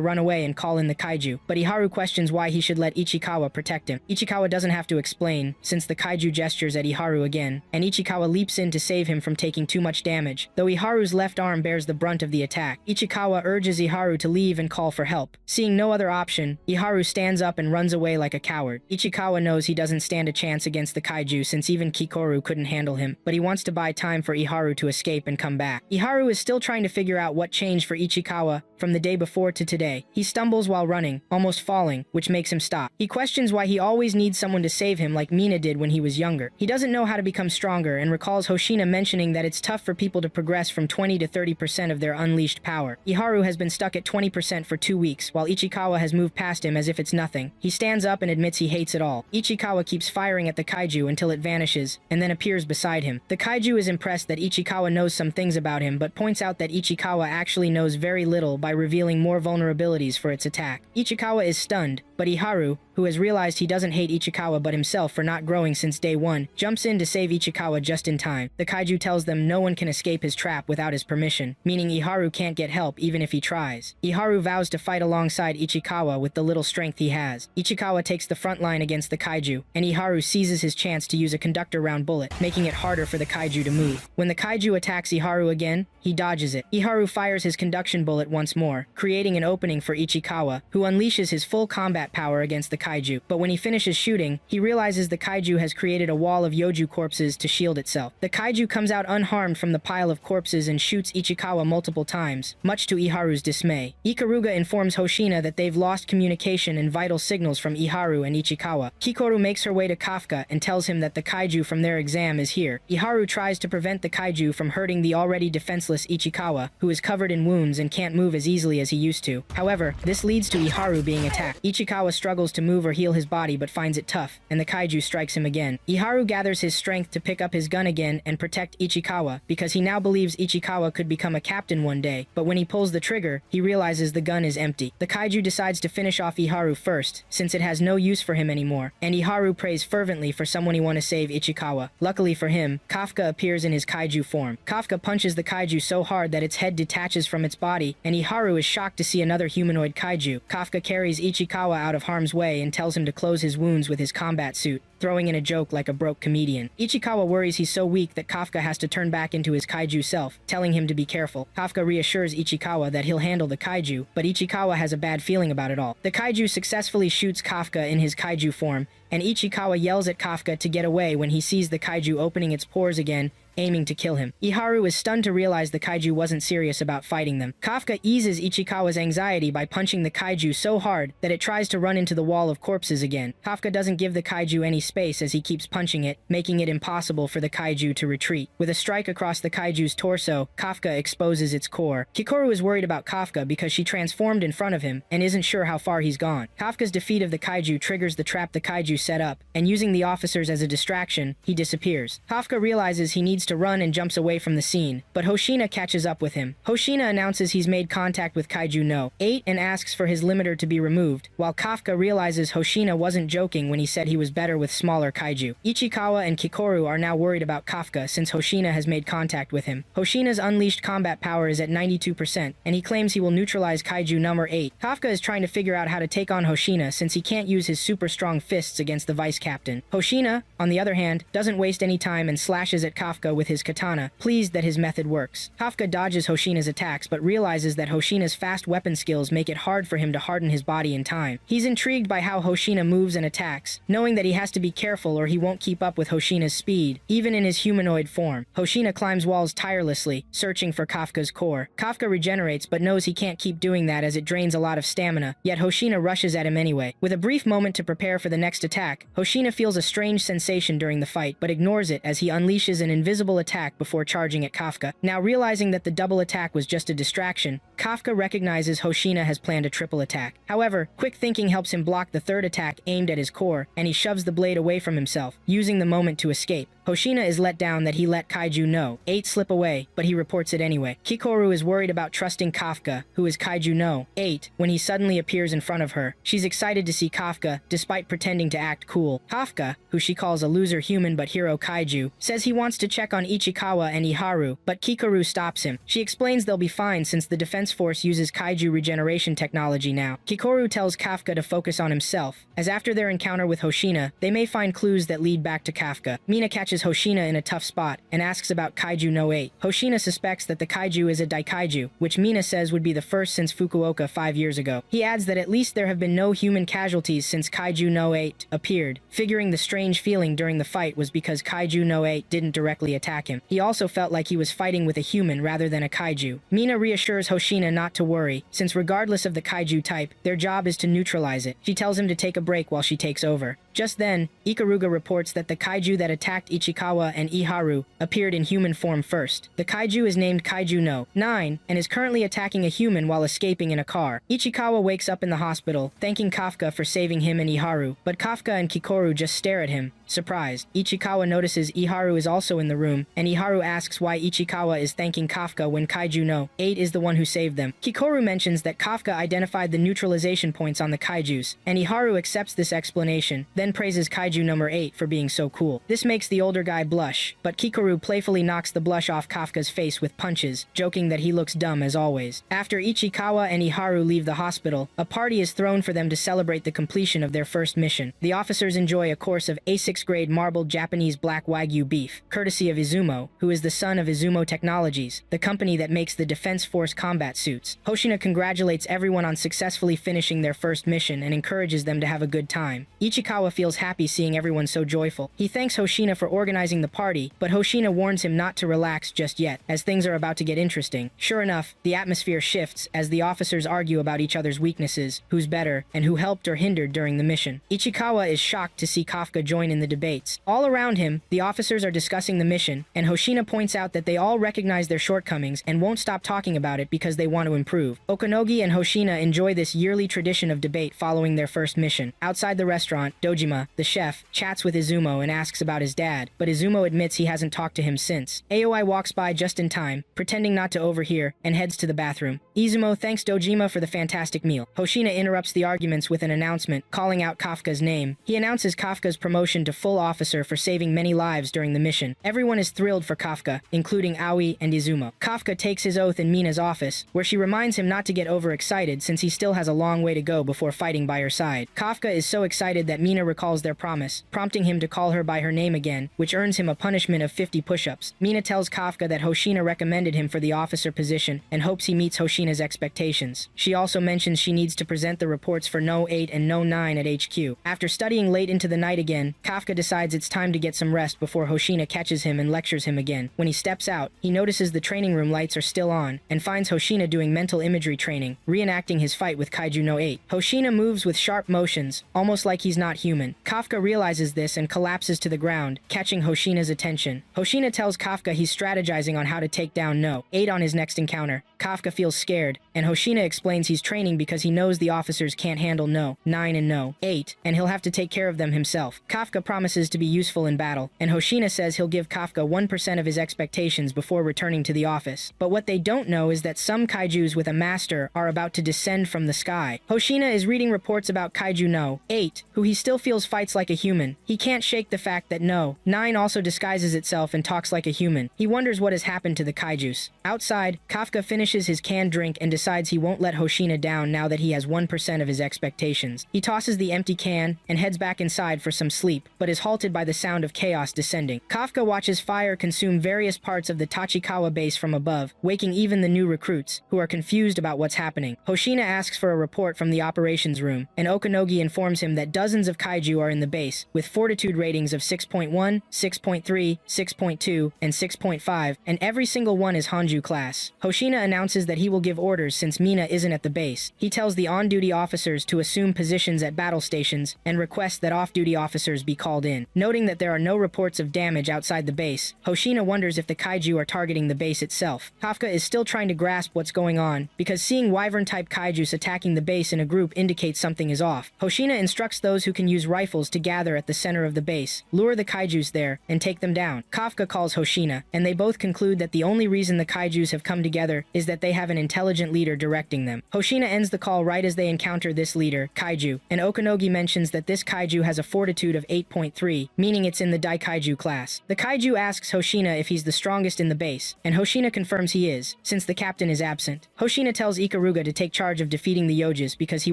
run away and call in the kaiju, but Iharu questions why he should let Ichikawa protect him. Ichikawa doesn't have to explain, since the kaiju gestures at Iharu again, and Ichikawa leaps in to save him from taking too much damage, though Iharu's left arm bears the brunt of the attack. Ichikawa urges Iharu to leave and call for help. Seeing no other option, Iharu stands up and runs away like a coward. Ichikawa knows he doesn't stand a chance against the kaiju since even Kikoru couldn't handle him, but he wants to buy time for Iharu to escape and come back. Iharu is still trying to figure out what changed for Ichikawa from the day before to today. He stumbles while running, almost falling, which makes him stop. He questions why he always needs someone to save him like Mina did when he was younger. He doesn't know how to become stronger and recalls Hoshina mentioning that it's tough for people to progress from 20 to 30% of their unleashed power. Iharu has been stuck at 20% for 2 weeks, while Ichikawa has moved past him as if it's nothing. He stands up and admits he hates it all. Ichikawa keeps firing at the kaiju until it vanishes, and then appears beside him. The kaiju is impressed that Ichikawa knows some things about him, but points out that Ichikawa actually knows very little by revealing more vulnerabilities for its attack. Ichikawa is stunned, but Iharu, who has realized he doesn't hate Ichikawa but himself for not growing since day one, jumps in to save Ichikawa just in time. The kaiju tells them no one can escape his trap without his permission, meaning Iharu can't get help even if he tries. Iharu vows to fight alongside Ichikawa with the little strength he has. Ichikawa takes the front line against the kaiju, and Iharu seizes his chance to use a conductor round bullet, making it harder for the kaiju to move. When the kaiju attacks Iharu again, he dodges it. Iharu fires his conduction bullet once more, creating an opening for Ichikawa, who unleashes his full combat power against the kaiju. But when he finishes shooting, he realizes the kaiju has created a wall of Yoju corpses to shield itself. The kaiju comes out unharmed from the pile of corpses and shoots Ichikawa multiple times, much to Iharu's dismay. Ikaruga informs Hoshina that they've lost communication and vital signals from Iharu and Ichikawa. Kikoru makes her way to Kafka and tells him that the kaiju from their exam is here. Iharu tries to prevent the kaiju from hurting the already defenseless Ichikawa, who is covered in wounds and can't move as easily as he used to. However, this leads to Iharu being attacked. Ichikawa struggles to move or heal his body but finds it tough, and the kaiju strikes him again. Iharu gathers his strength to pick up his gun again and protect Ichikawa, because he now believes Ichikawa could become a captain one day, but when he pulls the trigger, he realizes the gun is empty. The kaiju decides to finish off Iharu first, since it has no use for him anymore, and Iharu prays fervently for someone he wants to save Ichikawa. Luckily for him, Kafka appears in his kaiju form. Kafka punches the kaiju so hard that its head detaches from its body, and Iharu is shocked to see another humanoid kaiju. Kafka carries Ichikawa out of harm's way and tells him to close his wounds with his combat suit, throwing in a joke like a broke comedian. Ichikawa worries he's so weak that Kafka has to turn back into his kaiju self, telling him to be careful. Kafka reassures Ichikawa that he'll handle the kaiju, but Ichikawa has a bad feeling about it all. The kaiju successfully shoots Kafka in his kaiju form, and Ichikawa yells at Kafka to get away when he sees the kaiju opening its pores again, aiming to kill him. Iharu is stunned to realize the kaiju wasn't serious about fighting them. Kafka eases Ichikawa's anxiety by punching the kaiju so hard that it tries to run into the wall of corpses again. Kafka doesn't give the kaiju any space as he keeps punching it, making it impossible for the kaiju to retreat. With a strike across the kaiju's torso, Kafka exposes its core. Kikoru is worried about Kafka because she transformed in front of him and isn't sure how far he's gone. Kafka's defeat of the kaiju triggers the trap the kaiju set up, and using the officers as a distraction, he disappears. Kafka realizes he needs proceeds to run and jumps away from the scene, but Hoshina catches up with him. Hoshina announces he's made contact with Kaiju no 8 and asks for his limiter to be removed, while Kafka realizes Hoshina wasn't joking when he said he was better with smaller kaiju. Ichikawa and Kikoru are now worried about Kafka since Hoshina has made contact with him. Hoshina's unleashed combat power is at 92%, and he claims he will neutralize Kaiju number 8. Kafka is trying to figure out how to take on Hoshina since he can't use his super strong fists against the vice captain. Hoshina, on the other hand, doesn't waste any time and slashes at Kafka with his katana, pleased that his method works. Kafka dodges Hoshina's attacks but realizes that Hoshina's fast weapon skills make it hard for him to harden his body in time. He's intrigued by how Hoshina moves and attacks, knowing that he has to be careful or he won't keep up with Hoshina's speed, even in his humanoid form. Hoshina climbs walls tirelessly, searching for Kafka's core. Kafka regenerates but knows he can't keep doing that as it drains a lot of stamina, yet Hoshina rushes at him anyway. With a brief moment to prepare for the next attack, Hoshina feels a strange sensation during the fight but ignores it as he unleashes an invisible attack before charging at Kafka. Now realizing that the double attack was just a distraction, Kafka recognizes Hoshina has planned a triple attack. However, quick thinking helps him block the third attack aimed at his core, and he shoves the blade away from himself, using the moment to escape. Hoshina is let down that he let Kaiju no 8 slip away, but he reports it anyway. Kikoru is worried about trusting Kafka, who is Kaiju no 8, when he suddenly appears in front of her. She's excited to see Kafka, despite pretending to act cool. Kafka, who she calls a loser human but hero Kaiju, says he wants to check on Ichikawa and Iharu, but Kikoru stops him. She explains they'll be fine since the defense force uses Kaiju regeneration technology now. Kikoru tells Kafka to focus on himself, as after their encounter with Hoshina, they may find clues that lead back to Kafka. Mina catches Hoshina in a tough spot and asks about Kaiju no 8. Hoshina suspects that the kaiju is a daikaiju, which Mina says would be the first since Fukuoka 5 years ago. He adds that at least there have been no human casualties since Kaiju no 8 appeared, figuring the strange feeling during the fight was because Kaiju no 8 didn't directly attack him. He also felt like he was fighting with a human rather than a kaiju. Mina reassures Hoshina not to worry, since regardless of the kaiju type, their job is to neutralize it. She tells him to take a break while she takes over. Just then, Ikaruga reports that the kaiju that attacked Ichikawa and Iharu appeared in human form first. The kaiju is named Kaiju no 9 and is currently attacking a human while escaping in a car. Ichikawa wakes up in the hospital, thanking Kafka for saving him and Iharu, but Kafka and Kikoru just stare at him, surprised. Ichikawa notices Iharu is also in the room, and Iharu asks why Ichikawa is thanking Kafka when Kaiju no 8 is the one who saved them. Kikoru mentions that Kafka identified the neutralization points on the kaijus, and Iharu accepts this explanation, then praises Kaiju number 8 for being so cool. This makes the older guy blush, but Kikoru playfully knocks the blush off Kafka's face with punches, joking that he looks dumb as always. After Ichikawa and Iharu leave the hospital, a party is thrown for them to celebrate the completion of their first mission. The officers enjoy a course of A6 grade marbled Japanese black Wagyu beef, courtesy of Izumo, who is the son of Izumo Technologies, the company that makes the Defense Force combat suits. Hoshina congratulates everyone on successfully finishing their first mission and encourages them to have a good time. Ichikawa feels happy seeing everyone so joyful. He thanks Hoshina for organizing the party, but Hoshina warns him not to relax just yet, as things are about to get interesting. Sure enough, the atmosphere shifts as the officers argue about each other's weaknesses, who's better, and who helped or hindered during the mission. Ichikawa is shocked to see Kafka join in the debates. All around him, the officers are discussing the mission, and Hoshina points out that they all recognize their shortcomings and won't stop talking about it because they want to improve. Okanogi and Hoshina enjoy this yearly tradition of debate following their first mission. Outside the restaurant, Dojima, the chef, chats with Izumo and asks about his dad, but Izumo admits he hasn't talked to him since. Aoi walks by just in time, pretending not to overhear, and heads to the bathroom. Izumo thanks Dojima for the fantastic meal. Hoshina interrupts the arguments with an announcement, calling out Kafka's name. He announces Kafka's promotion to full officer for saving many lives during the mission. Everyone is thrilled for Kafka, including Aoi and Izumo. Kafka takes his oath in Mina's office, where she reminds him not to get overexcited since he still has a long way to go before fighting by her side. Kafka is so excited that Mina recalls their promise, prompting him to call her by her name again, which earns him a punishment of 50 push-ups. Mina tells Kafka that Hoshina recommended him for the officer position and hopes he meets Hoshina's expectations. She also mentions she needs to present the reports for No 8 and No 9 at HQ. After studying late into the night again, Kafka decides it's time to get some rest before Hoshina catches him and lectures him again. When he steps out, he notices the training room lights are still on and finds Hoshina doing mental imagery training, reenacting his fight with Kaiju no 8. Hoshina moves with sharp motions, almost like he's not human. Kafka realizes this and collapses to the ground, catching Hoshina's attention. Hoshina tells Kafka he's strategizing on how to take down No 8 on his next encounter. Kafka feels scared, and Hoshina explains he's training because he knows the officers can't handle No. 9 and No. 8, and he'll have to take care of them himself. Kafka promises to be useful in battle, and Hoshina says he'll give Kafka 1% of his expectations before returning to the office. But what they don't know is that some kaijus with a master are about to descend from the sky. Hoshina is reading reports about kaiju No. 8, who he still feels fights like a human. He can't shake the fact that No. 9 also disguises itself and talks like a human. He wonders what has happened to the kaijus. Outside, Kafka finishes his canned drink and decides he won't let Hoshina down now that he has 1% of his expectations. He tosses the empty can and heads back inside for some sleep, but is halted by the sound of chaos descending. Kafka watches fire consume various parts of the Tachikawa base from above, waking even the new recruits, who are confused about what's happening. Hoshina asks for a report from the operations room, and Okanogi informs him that dozens of kaiju are in the base, with fortitude ratings of 6.1, 6.3, 6.2, and 6.5, and every single one is Hanju class. Hoshina announces that he will give orders since Mina isn't at the base. He tells the on-duty officers to assume positions at battle stations and requests that off-duty officers be called in. Noting that there are no reports of damage outside the base, Hoshina wonders if the kaiju are targeting the base itself. Kafka is still trying to grasp what's going on, because seeing wyvern-type kaijus attacking the base in a group indicates something is off. Hoshina instructs those who can use rifles to gather at the center of the base, lure the kaijus there, and take them down. Kafka calls Hoshina, and they both conclude that the only reason the kaijus have come together is that they have an intelligent leader directing them. Hoshina ends the call right as they encounter this leader, kaiju, and Okanogi mentions that this kaiju has a fortitude of 8.3, meaning it's in the Daikaiju class. The kaiju asks Hoshina if he's the strongest in the base, and Hoshina confirms he is, since the captain is absent. Hoshina tells Ikaruga to take charge of defeating the Yojis because he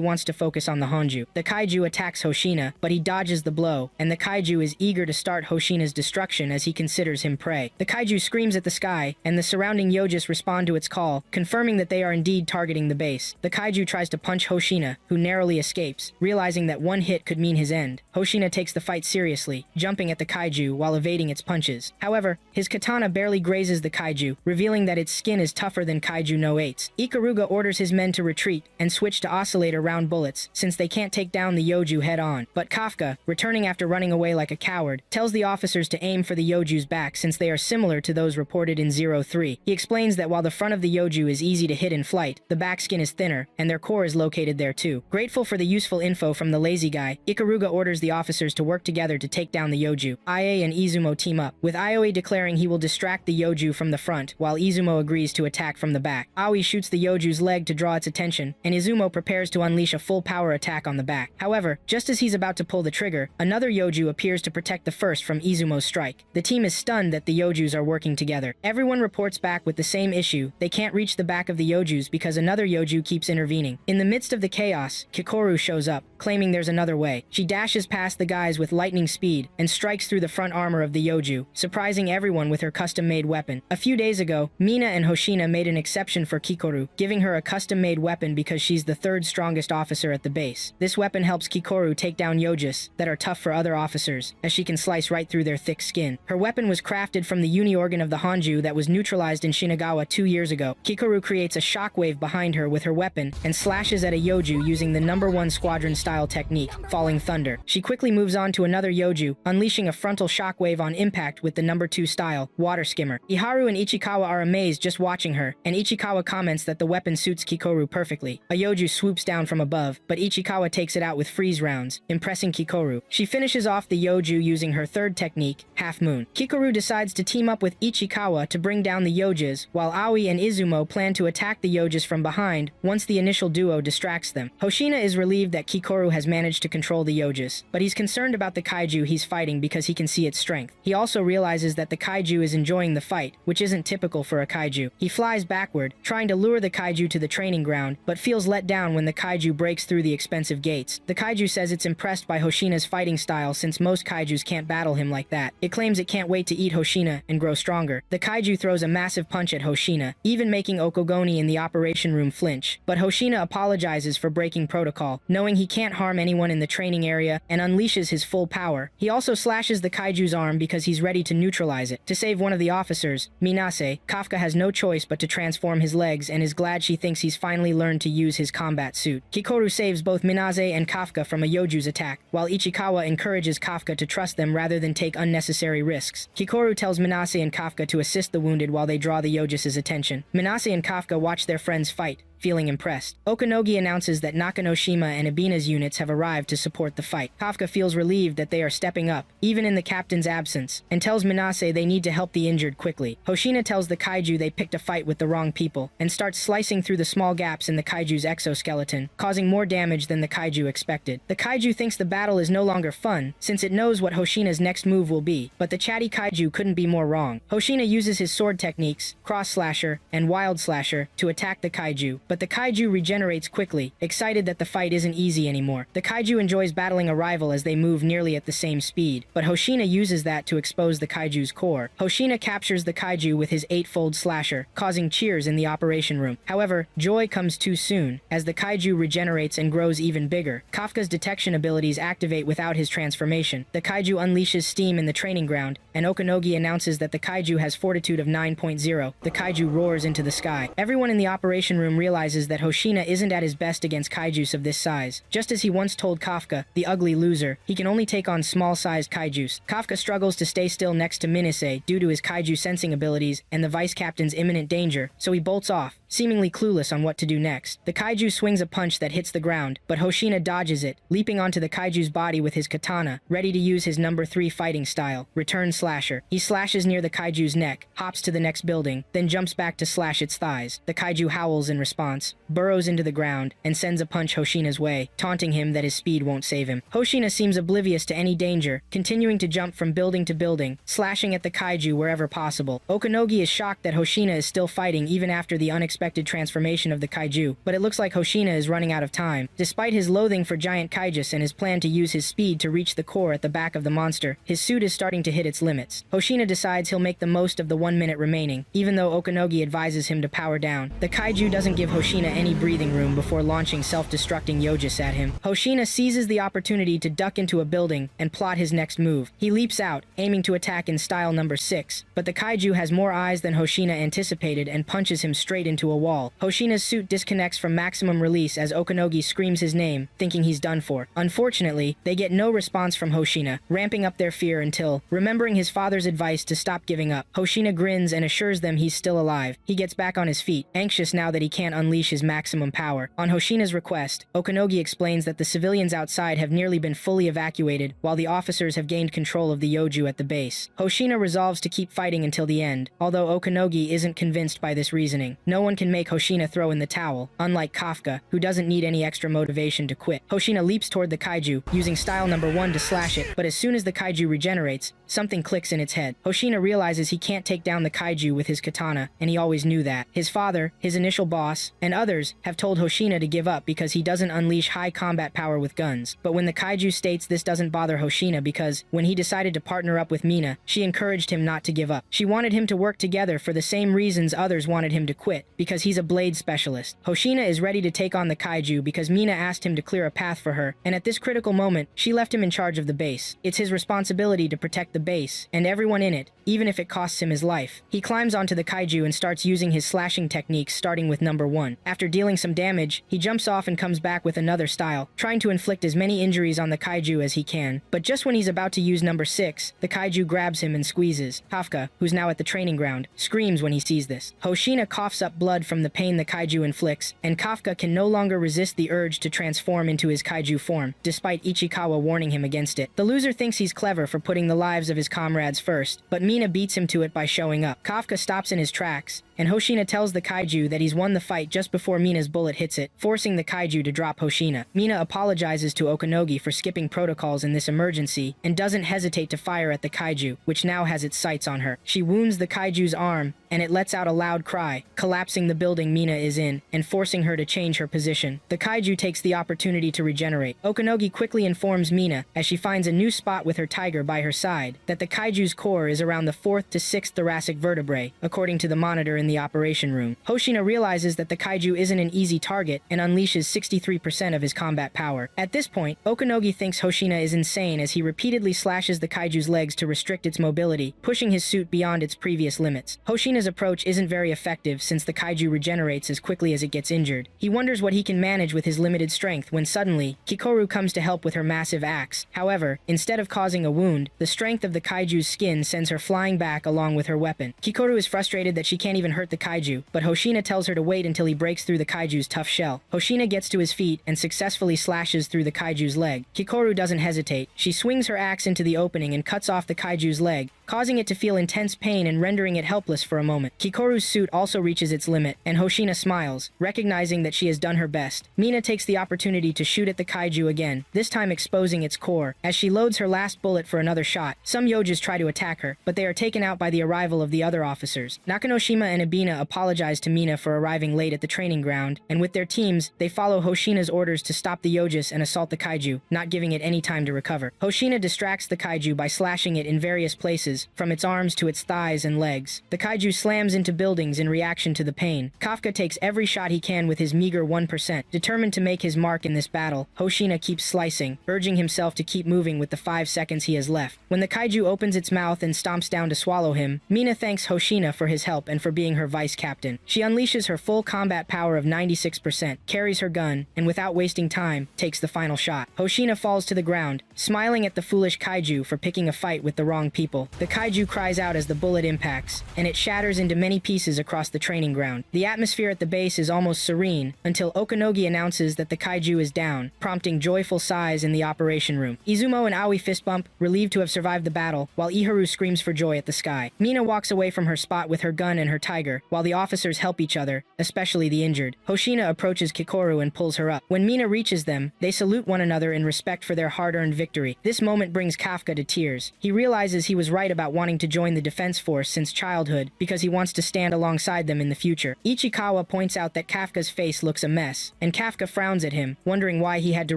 wants to focus on the Hanju. The kaiju attacks Hoshina, but he dodges the blow, and the kaiju is eager to start Hoshina's destruction as he considers him prey. The kaiju screams at the sky, and the surrounding Yojis respond to its call, confirming that they are indeed targeting the base. The kaiju tries to punch Hoshina, who narrowly escapes, realizing that one hit could mean his end. Hoshina takes the fight seriously, jumping at the kaiju while evading its punches. However, his katana barely grazes the kaiju, revealing that its skin is tougher than Kaiju No 8's. Ikaruga orders his men to retreat and switch to oscillator round bullets, since they can't take down the Yoju head-on. But Kafka, returning after running away like a coward, tells the officers to aim for the Yoju's back since they are similar to those reported in 03. He explains that while the front of the Yoju is easy to hit in flight, the back skin is thinner, and their core is located there too. Grateful for the useful info from the lazy guy, Ikaruga orders the officers to work together to take down the Yoju. Ie and Izumo team up, with Aoi declaring he will distract the Yoju from the front, while Izumo agrees to attack from the back. Aoi shoots the Yoju's leg to draw its attention, and Izumo prepares to unleash a full-power attack on the back. However, just as he's about to pull the trigger, another Yoju appears to protect the first from Izumo's strike. The team is stunned that the Yojus are working together. Everyone reports back with the same issue: they can't reach the back of the Yojus because another Yoju keeps intervening. In the midst of the chaos, Kikoru shows up, claiming there's another way. She dashes past the guys with lightning speed and strikes through the front armor of the Yoju, surprising everyone with her custom-made weapon. A few days ago, Mina and Hoshina made an exception for Kikoru, giving her a custom-made weapon because she's the third strongest officer at the base. This weapon helps Kikoru take down Yojis that are tough for other officers, as she can slice right through their thick skin. Her weapon was crafted from the uni-organ of the Hanju that was neutralized in Shinagawa 2 years ago. Kikoru creates a shockwave behind her with her weapon and slashes at a Yoju using the No. 1 Squadron-style technique, Falling Thunder. She quickly moves on to another Yoju, unleashing a frontal shockwave on impact with the No. 2 style, Water Skimmer. Iharu and Ichikawa are amazed just watching her, and Ichikawa comments that the weapon suits Kikoru perfectly. A Yoju swoops down from above, but Ichikawa takes it out with freeze rounds, impressing Kikoru. She finishes off the Yoju using her third technique, Half Moon. Kikoru decides to team up with Ichikawa to bring down the Yojis, while Aoi and Izumo plan to attack the Yojis from behind once the initial duo distracts them. Hoshina is relieved that Kikoru has managed to control the Yojis, but he's concerned about the kaiju he's fighting because he can see its strength. He also realizes that the kaiju is enjoying the fight, which isn't typical for a kaiju. He flies backward, trying to lure the kaiju to the training ground, but feels let down when the kaiju breaks through the expensive gates. The kaiju says it's impressed by Hoshina's fighting style since most kaijus can't battle him like that. It claims it can't wait to eat Hoshina and grow stronger. The kaiju throws a massive punch at Hoshina, even making Okogoni in the operation room flinch. But Hoshina apologizes for breaking protocol, knowing he can't harm anyone in the training area, and unleashes his full power. He also slashes the kaiju's arm because he's ready to neutralize it. To save one of the officers, Minase, Kafka has no choice but to transform his legs and is glad she thinks he's finally learned to use his combat suit. Kikoru saves both Minase and Kafka from a Yoju's attack, while Ichikawa encourages Kafka to trust them rather than take unnecessary risks. Kikoru tells Minase and Kafka to assist the wounded while they draw the Yojis' attention. Minase Minase and Kafka watch their friends fight, feeling impressed. Okanogi announces that Nakanoshima and Ibina's units have arrived to support the fight. Kafka feels relieved that they are stepping up, even in the captain's absence, and tells Minase they need to help the injured quickly. Hoshina tells the kaiju they picked a fight with the wrong people, and starts slicing through the small gaps in the kaiju's exoskeleton, causing more damage than the kaiju expected. The kaiju thinks the battle is no longer fun, since it knows what Hoshina's next move will be, but the chatty kaiju couldn't be more wrong. Hoshina uses his sword techniques, cross slasher, and wild slasher, to attack the kaiju, but the kaiju regenerates quickly, excited that the fight isn't easy anymore. The kaiju enjoys battling a rival as they move nearly at the same speed, but Hoshina uses that to expose the kaiju's core. Hoshina captures the kaiju with his 8-fold slasher, causing cheers in the operation room. However, joy comes too soon, as the kaiju regenerates and grows even bigger. Kafka's detection abilities activate without his transformation. The kaiju unleashes steam in the training ground, and Okanogi announces that the kaiju has fortitude of 9.0. The kaiju roars into the sky. Everyone in the operation room realizes that Hoshina isn't at his best against kaijus of this size. Just as he once told Kafka, the ugly loser, he can only take on small-sized kaijus. Kafka struggles to stay still next to Minase due to his kaiju sensing abilities and the vice captain's imminent danger, so he bolts off, seemingly clueless on what to do next. The kaiju swings a punch that hits the ground, but Hoshina dodges it, leaping onto the kaiju's body with his katana, ready to use his number 3 fighting style, Return Slasher. He slashes near the kaiju's neck, hops to the next building, then jumps back to slash its thighs. The kaiju howls in response, burrows into the ground, and sends a punch Hoshina's way, taunting him that his speed won't save him. Hoshina seems oblivious to any danger, continuing to jump from building to building, slashing at the kaiju wherever possible. Okanogi is shocked that Hoshina is still fighting even after the unexpected transformation of the kaiju, but it looks like Hoshina is running out of time. Despite his loathing for giant kaijus and his plan to use his speed to reach the core at the back of the monster, his suit is starting to hit its limits. Hoshina decides he'll make the most of the 1 minute remaining, even though Okanogi advises him to power down. The kaiju doesn't give Hoshina any breathing room before launching self-destructing Yojis at him. Hoshina seizes the opportunity to duck into a building and plot his next move. He leaps out, aiming to attack in style number 6, but the kaiju has more eyes than Hoshina anticipated and punches him straight into a wall. Hoshina's suit disconnects from maximum release as Okanogi screams his name, thinking he's done for. Unfortunately, they get no response from Hoshina, ramping up their fear until, remembering his father's advice to stop giving up, Hoshina grins and assures them he's still alive. He gets back on his feet, anxious now that he can't unleash his maximum power. On Hoshina's request, Okanogi explains that the civilians outside have nearly been fully evacuated, while the officers have gained control of the Yoju at the base. Hoshina resolves to keep fighting until the end, although Okanogi isn't convinced by this reasoning. No one can make Hoshina throw in the towel, unlike Kafka, who doesn't need any extra motivation to quit. Hoshina leaps toward the kaiju, using style number 1 to slash it, but as soon as the kaiju regenerates, something clicks in its head. Hoshina realizes he can't take down the kaiju with his katana, and he always knew that. His father, his initial boss, and others have told Hoshina to give up because he doesn't unleash high combat power with guns. But when the kaiju states this doesn't bother Hoshina because, when he decided to partner up with Mina, she encouraged him not to give up. She wanted him to work together for the same reasons others wanted him to quit, because he's a blade specialist. Hoshina is ready to take on the kaiju because Mina asked him to clear a path for her, and at this critical moment, she left him in charge of the base. It's his responsibility to protect the base, and everyone in it, even if it costs him his life. He climbs onto the kaiju and starts using his slashing techniques starting with number 1. After dealing some damage, he jumps off and comes back with another style, trying to inflict as many injuries on the kaiju as he can. But just when he's about to use number 6, the kaiju grabs him and squeezes. Kafka, who's now at the training ground, screams when he sees this. Hoshina coughs up blood from the pain the kaiju inflicts, and Kafka can no longer resist the urge to transform into his kaiju form, despite Ichikawa warning him against it. The loser thinks he's clever for putting the lives of his comrades first, but Mina beats him to it by showing up. Kafka stops in his tracks, and Hoshina tells the kaiju that he's won the fight just before Mina's bullet hits it, forcing the kaiju to drop Hoshina. Mina apologizes to Okanogi for skipping protocols in this emergency, and doesn't hesitate to fire at the kaiju, which now has its sights on her. She wounds the kaiju's arm, and it lets out a loud cry, collapsing the building Mina is in, and forcing her to change her position. The kaiju takes the opportunity to regenerate. Okanogi quickly informs Mina, as she finds a new spot with her tiger by her side, that the kaiju's core is around the 4th to 6th thoracic vertebrae, according to the monitor in the operation room. Hoshina realizes that the kaiju isn't an easy target and unleashes 63% of his combat power. At this point, Okanogi thinks Hoshina is insane as he repeatedly slashes the kaiju's legs to restrict its mobility, pushing his suit beyond its previous limits. Hoshina's approach isn't very effective since the kaiju regenerates as quickly as it gets injured. He wonders what he can manage with his limited strength when suddenly, Kikoru comes to help with her massive axe. However, instead of causing a wound, the strength of the kaiju's skin sends her flying back along with her weapon. Kikoru is frustrated that she can't even hurt hurt the kaiju, but Hoshina tells her to wait until he breaks through the kaiju's tough shell. Hoshina gets to his feet and successfully slashes through the kaiju's leg. Kikoru doesn't hesitate. She swings her axe into the opening and cuts off the kaiju's leg, causing it to feel intense pain and rendering it helpless for a moment. Kikoru's suit also reaches its limit, and Hoshina smiles, recognizing that she has done her best. Mina takes the opportunity to shoot at the kaiju again, this time exposing its core. As she loads her last bullet for another shot, some Yojas try to attack her, but they are taken out by the arrival of the other officers. Nakanoshima and Ebina apologize to Mina for arriving late at the training ground, and with their teams, they follow Hoshina's orders to stop the Yojas and assault the kaiju, not giving it any time to recover. Hoshina distracts the kaiju by slashing it in various places, from its arms to its thighs and legs. The kaiju slams into buildings in reaction to the pain. Kafka takes every shot he can with his meager 1%. Determined to make his mark in this battle, Hoshina keeps slicing, urging himself to keep moving with the 5 seconds he has left. When the kaiju opens its mouth and stomps down to swallow him, Mina thanks Hoshina for his help and for being her vice captain. She unleashes her full combat power of 96%, carries her gun, and without wasting time, takes the final shot. Hoshina falls to the ground, smiling at the foolish kaiju for picking a fight with the wrong people. The kaiju cries out as the bullet impacts, and it shatters into many pieces across the training ground. The atmosphere at the base is almost serene, until Okanogi announces that the kaiju is down, prompting joyful sighs in the operation room. Izumo and Aoi fist bump, relieved to have survived the battle, while Iharu screams for joy at the sky. Mina walks away from her spot with her gun and her tiger, while the officers help each other, especially the injured. Hoshina approaches Kikoru and pulls her up. When Mina reaches them, they salute one another in respect for their hard-earned victory. This moment brings Kafka to tears. He realizes he was right about wanting to join the defense force since childhood, because he wants to stand alongside them in the future. Ichikawa points out that Kafka's face looks a mess, and Kafka frowns at him, wondering why he had to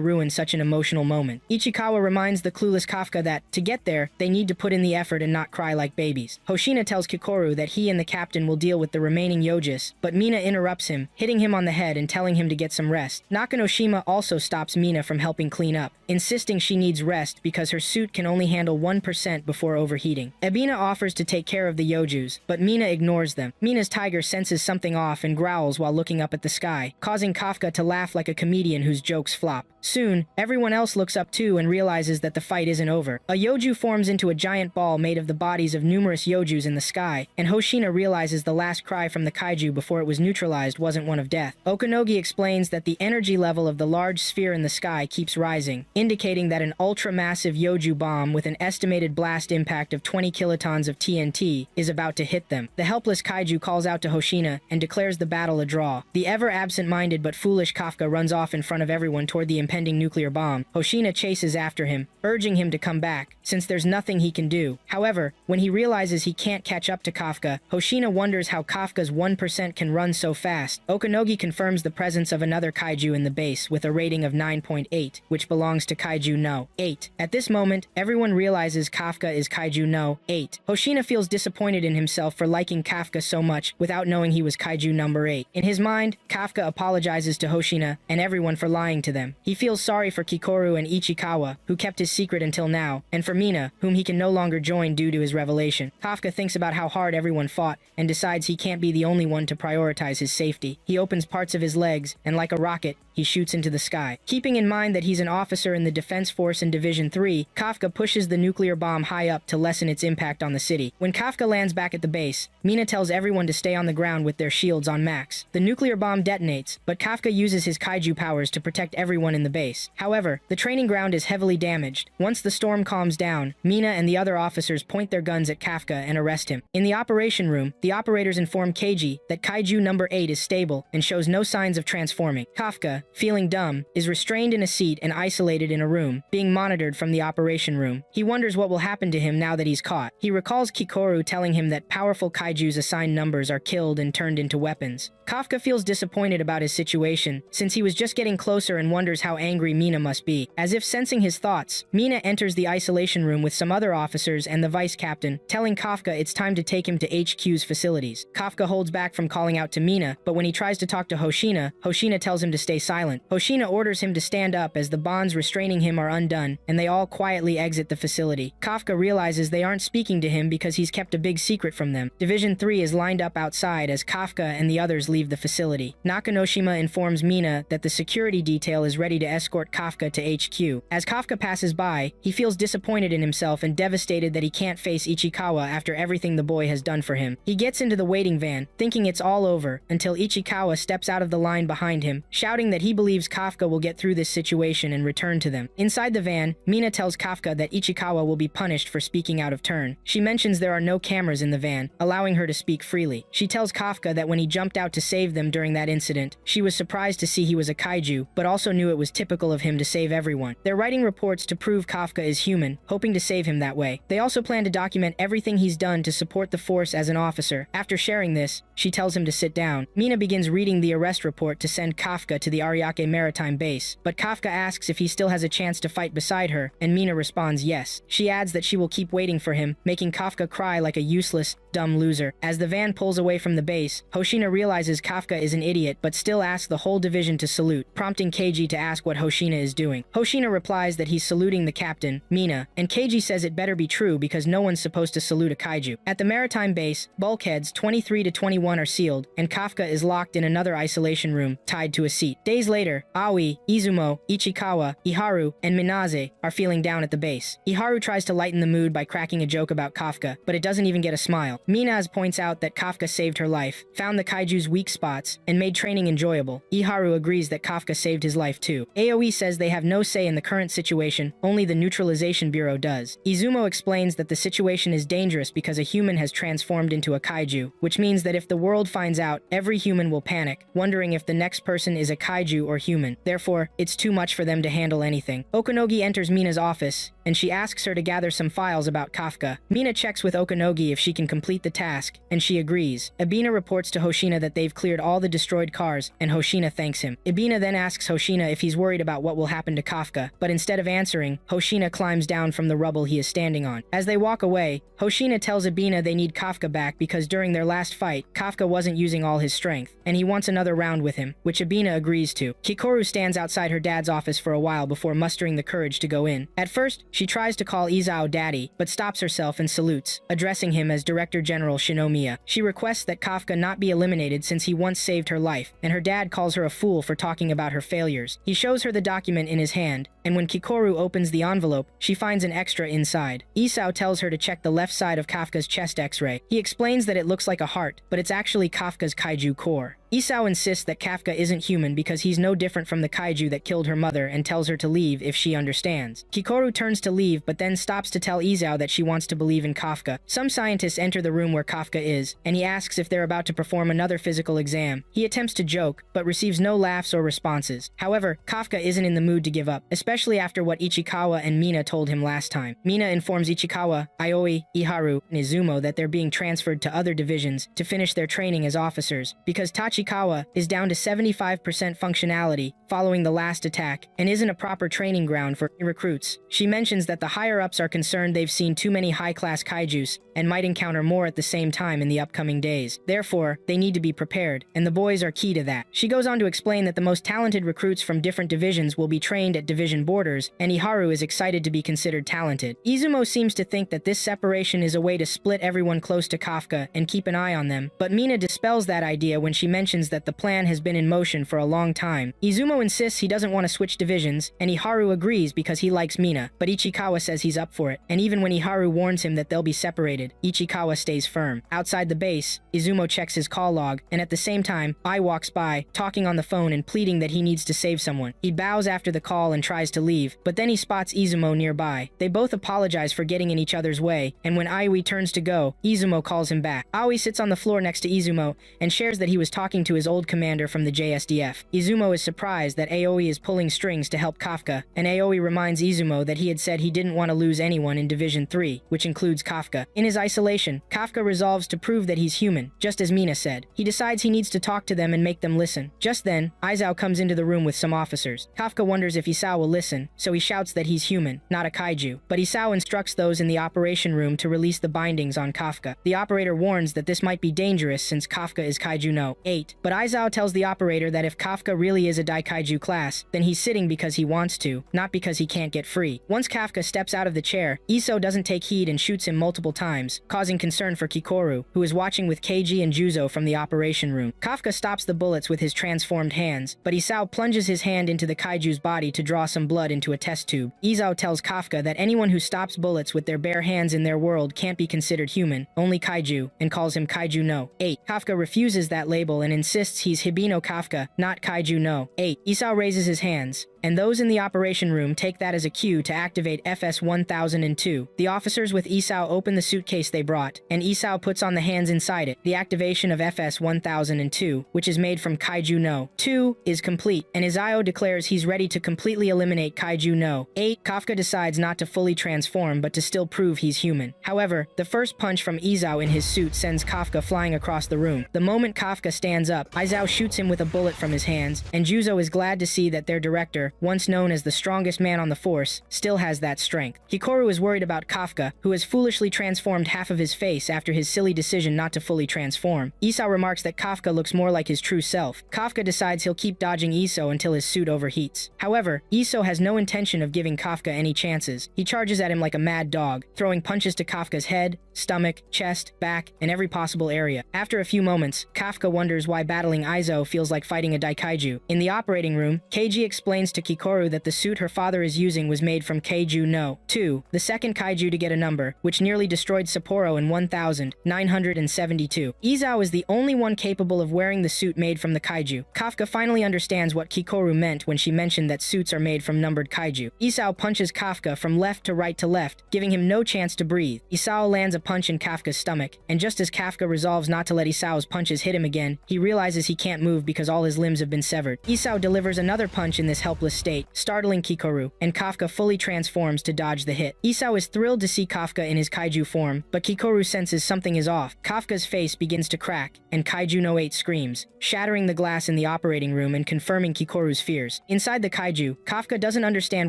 ruin such an emotional moment. Ichikawa reminds the clueless Kafka that, to get there, they need to put in the effort and not cry like babies. Hoshina tells Kikoru that he and the captain will deal with the remaining Yojas, but Mina interrupts him, hitting him on the head and telling him to get some rest. Nakanoshima also stops Mina from helping clean up, insisting she needs rest because her suit can only handle 1% before overheating. Ebina offers to take care of the Yojus, but Mina ignores them. Mina's tiger senses something off and growls while looking up at the sky, causing Kafka to laugh like a comedian whose jokes flop. Soon, everyone else looks up too and realizes that the fight isn't over. A Yoju forms into a giant ball made of the bodies of numerous Yojus in the sky, and Hoshina realizes the last cry from the kaiju before it was neutralized wasn't one of death. Okanogi explains that the energy level of the large sphere in the sky keeps rising, indicating that an ultra-massive Yoju bomb with an estimated blast impact of 20 kilotons of TNT is about to hit them. The helpless kaiju calls out to Hoshina and declares the battle a draw. The ever absent-minded but foolish Kafka runs off in front of everyone toward the impending nuclear bomb. Hoshina chases after him, urging him to come back, since there's nothing he can do. However, when he realizes he can't catch up to Kafka, Hoshina wonders how Kafka's 1% can run so fast. Okanogi confirms the presence of another kaiju in the base with a rating of 9.8, which belongs to Kaiju No. 8. At this moment, everyone realizes Kafka is Kaiju No. 8. Hoshina feels disappointed in himself for liking Kafka so much without knowing he was Kaiju number 8. In his mind, Kafka apologizes to Hoshina and everyone for lying to them. He feels sorry for Kikoru and Ichikawa, who kept his secret until now, and for Mina, whom he can no longer join due to his revelation. Kafka thinks about how hard everyone fought and decides he can't be the only one to prioritize his safety. He opens parts of his legs, and like a rocket, he shoots into the sky. Keeping in mind that he's an officer in the Defense Force in Division 3, Kafka pushes the nuclear bomb high up to lessen its impact on the city. When Kafka lands back at the base, Mina tells everyone to stay on the ground with their shields on max. The nuclear bomb detonates, but Kafka uses his kaiju powers to protect everyone in the base. However, the training ground is heavily damaged. Once the storm calms down, Mina and the other officers point their guns at Kafka and arrest him. In the operation room, the operators inform Keiji that Kaiju number 8 is stable and shows no signs of transforming. Kafka, feeling dumb, is restrained in a seat and isolated in a room, being monitored from the operation room. He wonders what will happen to him now that he's caught. He recalls Kikoru telling him that powerful kaiju's assigned numbers are killed and turned into weapons. Kafka feels disappointed about his situation, since he was just getting closer and wonders how angry Mina must be. As if sensing his thoughts, Mina enters the isolation room with some other officers and the vice captain, telling Kafka it's time to take him to HQ's facilities. Kafka holds back from calling out to Mina, but when he tries to talk to Hoshina, Hoshina tells him to stay silent. Hoshina orders him to stand up as the bonds restraining him are undone, and they all quietly exit the facility. Kafka realizes they aren't speaking to him because he's kept a big secret from them. Division 3 is lined up outside as Kafka and the others leave the facility. Nakanoshima informs Mina that the security detail is ready to escort Kafka to HQ. As Kafka passes by, he feels disappointed in himself and devastated that he can't face Ichikawa after everything the boy has done for him. He gets into the the waiting van, thinking it's all over, until Ichikawa steps out of the line behind him, shouting that he believes Kafka will get through this situation and return to them. Inside the van, Mina tells Kafka that Ichikawa will be punished for speaking out of turn. She mentions there are no cameras in the van, allowing her to speak freely. She tells Kafka that when he jumped out to save them during that incident, she was surprised to see he was a kaiju, but also knew it was typical of him to save everyone. They're writing reports to prove Kafka is human, hoping to save him that way. They also plan to document everything he's done to support the force as an officer. After sharing this, she tells him to sit down. Mina begins reading the arrest report to send Kafka to the Ariake Maritime base, but Kafka asks if he still has a chance to fight beside her, and Mina responds yes. She adds that she will keep waiting for him, making Kafka cry like a useless, dumb loser. As the van pulls away from the base, Hoshina realizes Kafka is an idiot but still asks the whole division to salute, prompting Keiji to ask what Hoshina is doing. Hoshina replies that he's saluting the captain, Mina, and Keiji says it better be true because no one's supposed to salute a kaiju. At the maritime base, bulkheads 23 to 21 are sealed, and Kafka is locked in another isolation room, tied to a seat. Days later, Aoi, Izumo, Ichikawa, Iharu, and Minaze are feeling down at the base. Iharu tries to lighten the mood by cracking a joke about Kafka, but it doesn't even get a smile. Minaz points out that Kafka saved her life, found the kaiju's weak spots, and made training enjoyable. Iharu agrees that Kafka saved his life too. Aoi says they have no say in the current situation, only the Neutralization Bureau does. Izumo explains that the situation is dangerous because a human has transformed into a kaiju, which means that if the world finds out, every human will panic, wondering if the next person is a kaiju or human. Therefore, it's too much for them to handle anything. Okanogi enters Mina's office, and she asks her to gather some files about Kafka. Mina checks with Okanogi if she can complete the task, and she agrees. Ibina reports to Hoshina that they've cleared all the destroyed cars, and Hoshina thanks him. Ibina then asks Hoshina if he's worried about what will happen to Kafka, but instead of answering, Hoshina climbs down from the rubble he is standing on. As they walk away, Hoshina tells Ibina they need Kafka back because during their last fight, Kafka wasn't using all his strength, and he wants another round with him, which Ibina agrees to. Kikoru stands outside her dad's office for a while before mustering the courage to go in. At first, she tries to call Izao daddy, but stops herself and salutes, addressing him as Director General Shinomiya. She requests that Kafka not be eliminated since he once saved her life, and her dad calls her a fool for talking about her failures. He shows her the document in his hand, and when Kikoru opens the envelope, she finds an extra inside. Isao tells her to check the left side of Kafka's chest x-ray. He explains that it looks like a heart, but it's actually Kafka's kaiju core. Isao insists that Kafka isn't human because he's no different from the kaiju that killed her mother and tells her to leave if she understands. Kikoru turns to leave but then stops to tell Isao that she wants to believe in Kafka. Some scientists enter the room where Kafka is, and he asks if they're about to perform another physical exam. He attempts to joke, but receives no laughs or responses. However, Kafka isn't in the mood to give up, especially after what Ichikawa and Mina told him last time. Mina informs Ichikawa, Aoi, Iharu, and Izumo that they're being transferred to other divisions to finish their training as officers, because Tachikawa is down to 75% functionality following the last attack and isn't a proper training ground for recruits. She mentions that the higher-ups are concerned they've seen too many high-class kaijus and might encounter more at the same time in the upcoming days. Therefore, they need to be prepared, and the boys are key to that. She goes on to explain that the most talented recruits from different divisions will be trained at division borders, and Iharu is excited to be considered talented. Izumo seems to think that this separation is a way to split everyone close to Kafka and keep an eye on them, but Mina dispels that idea when she mentions that the plan has been in motion for a long time. Izumo insists he doesn't want to switch divisions, and Iharu agrees because he likes Mina, but Ichikawa says he's up for it, and even when Iharu warns him that they'll be separated, Ichikawa stays firm. Outside the base, Izumo checks his call log, and at the same time, Ai walks by, talking on the phone and pleading that he needs to save someone. He bows after the call and tries to leave, but then he spots Izumo nearby. They both apologize for getting in each other's way, and when Aoi turns to go, Izumo calls him back. Aoi sits on the floor next to Izumo and shares that he was talking to his old commander from the JSDF. Izumo is surprised that Aoi is pulling strings to help Kafka, and Aoi reminds Izumo that he had said he didn't want to lose anyone in Division 3, which includes Kafka. In his isolation, Kafka resolves to prove that he's human, just as Mina said. He decides he needs to talk to them and make them listen. Just then, Isao comes into the room with some officers. Kafka wonders if Isao will listen, so he shouts that he's human, not a kaiju. But Isao instructs those in the operation room to release the bindings on Kafka. The operator warns that this might be dangerous since Kafka is Kaiju no 8, but Isao tells the operator that if Kafka really is a Daikaiju class, then he's sitting because he wants to, not because he can't get free. Once Kafka steps out of the chair, Iso doesn't take heed and shoots him multiple times. times, causing concern for Kikoru, who is watching with Keiji and Juzo from the operation room. Kafka stops the bullets with his transformed hands, but Isao plunges his hand into the kaiju's body to draw some blood into a test tube. Isao tells Kafka that anyone who stops bullets with their bare hands in their world can't be considered human, only kaiju, and calls him Kaiju no 8. Kafka refuses that label and insists he's Hibino Kafka, not Kaiju no 8. Isao raises his hands, and those in the operation room take that as a cue to activate FS-1002. The officers with Isao open the suitcase they brought, and Isao puts on the hands inside it. The activation of FS-1002, which is made from Kaiju no 2, is complete, and Isao declares he's ready to completely eliminate Kaiju no 8. Kafka decides not to fully transform, but to still prove he's human. However, the first punch from Isao in his suit sends Kafka flying across the room. The moment Kafka stands up, Isao shoots him with a bullet from his hands, and Juzo is glad to see that their director, once known as the strongest man on the force, still has that strength. Hikaru is worried about Kafka, who has foolishly transformed half of his face after his silly decision not to fully transform. Isao remarks that Kafka looks more like his true self. Kafka decides he'll keep dodging Iso until his suit overheats. However, Iso has no intention of giving Kafka any chances. He charges at him like a mad dog, throwing punches to Kafka's head, stomach, chest, back, and every possible area. After a few moments, Kafka wonders why battling Iso feels like fighting a daikaiju. In the operating room, Keiji explains to Kikoru that the suit her father is using was made from Kaiju no 2, the second kaiju to get a number, which nearly destroyed Sapporo in 1972. Isao is the only one capable of wearing the suit made from the kaiju. Kafka finally understands what Kikoru meant when she mentioned that suits are made from numbered kaiju. Isao punches Kafka from left to left, giving him no chance to breathe. Isao lands a punch in Kafka's stomach, and just as Kafka resolves not to let Isao's punches hit him again, he realizes he can't move because all his limbs have been severed. Isao delivers another punch in this helpless state, startling Kikoru, and Kafka fully transforms to dodge the hit. Isao is thrilled to see Kafka in his kaiju form, but Kikoru senses something is off. Kafka's face begins to crack, and Kaiju no 8 screams, shattering the glass in the operating room and confirming Kikoru's fears. Inside the kaiju, Kafka doesn't understand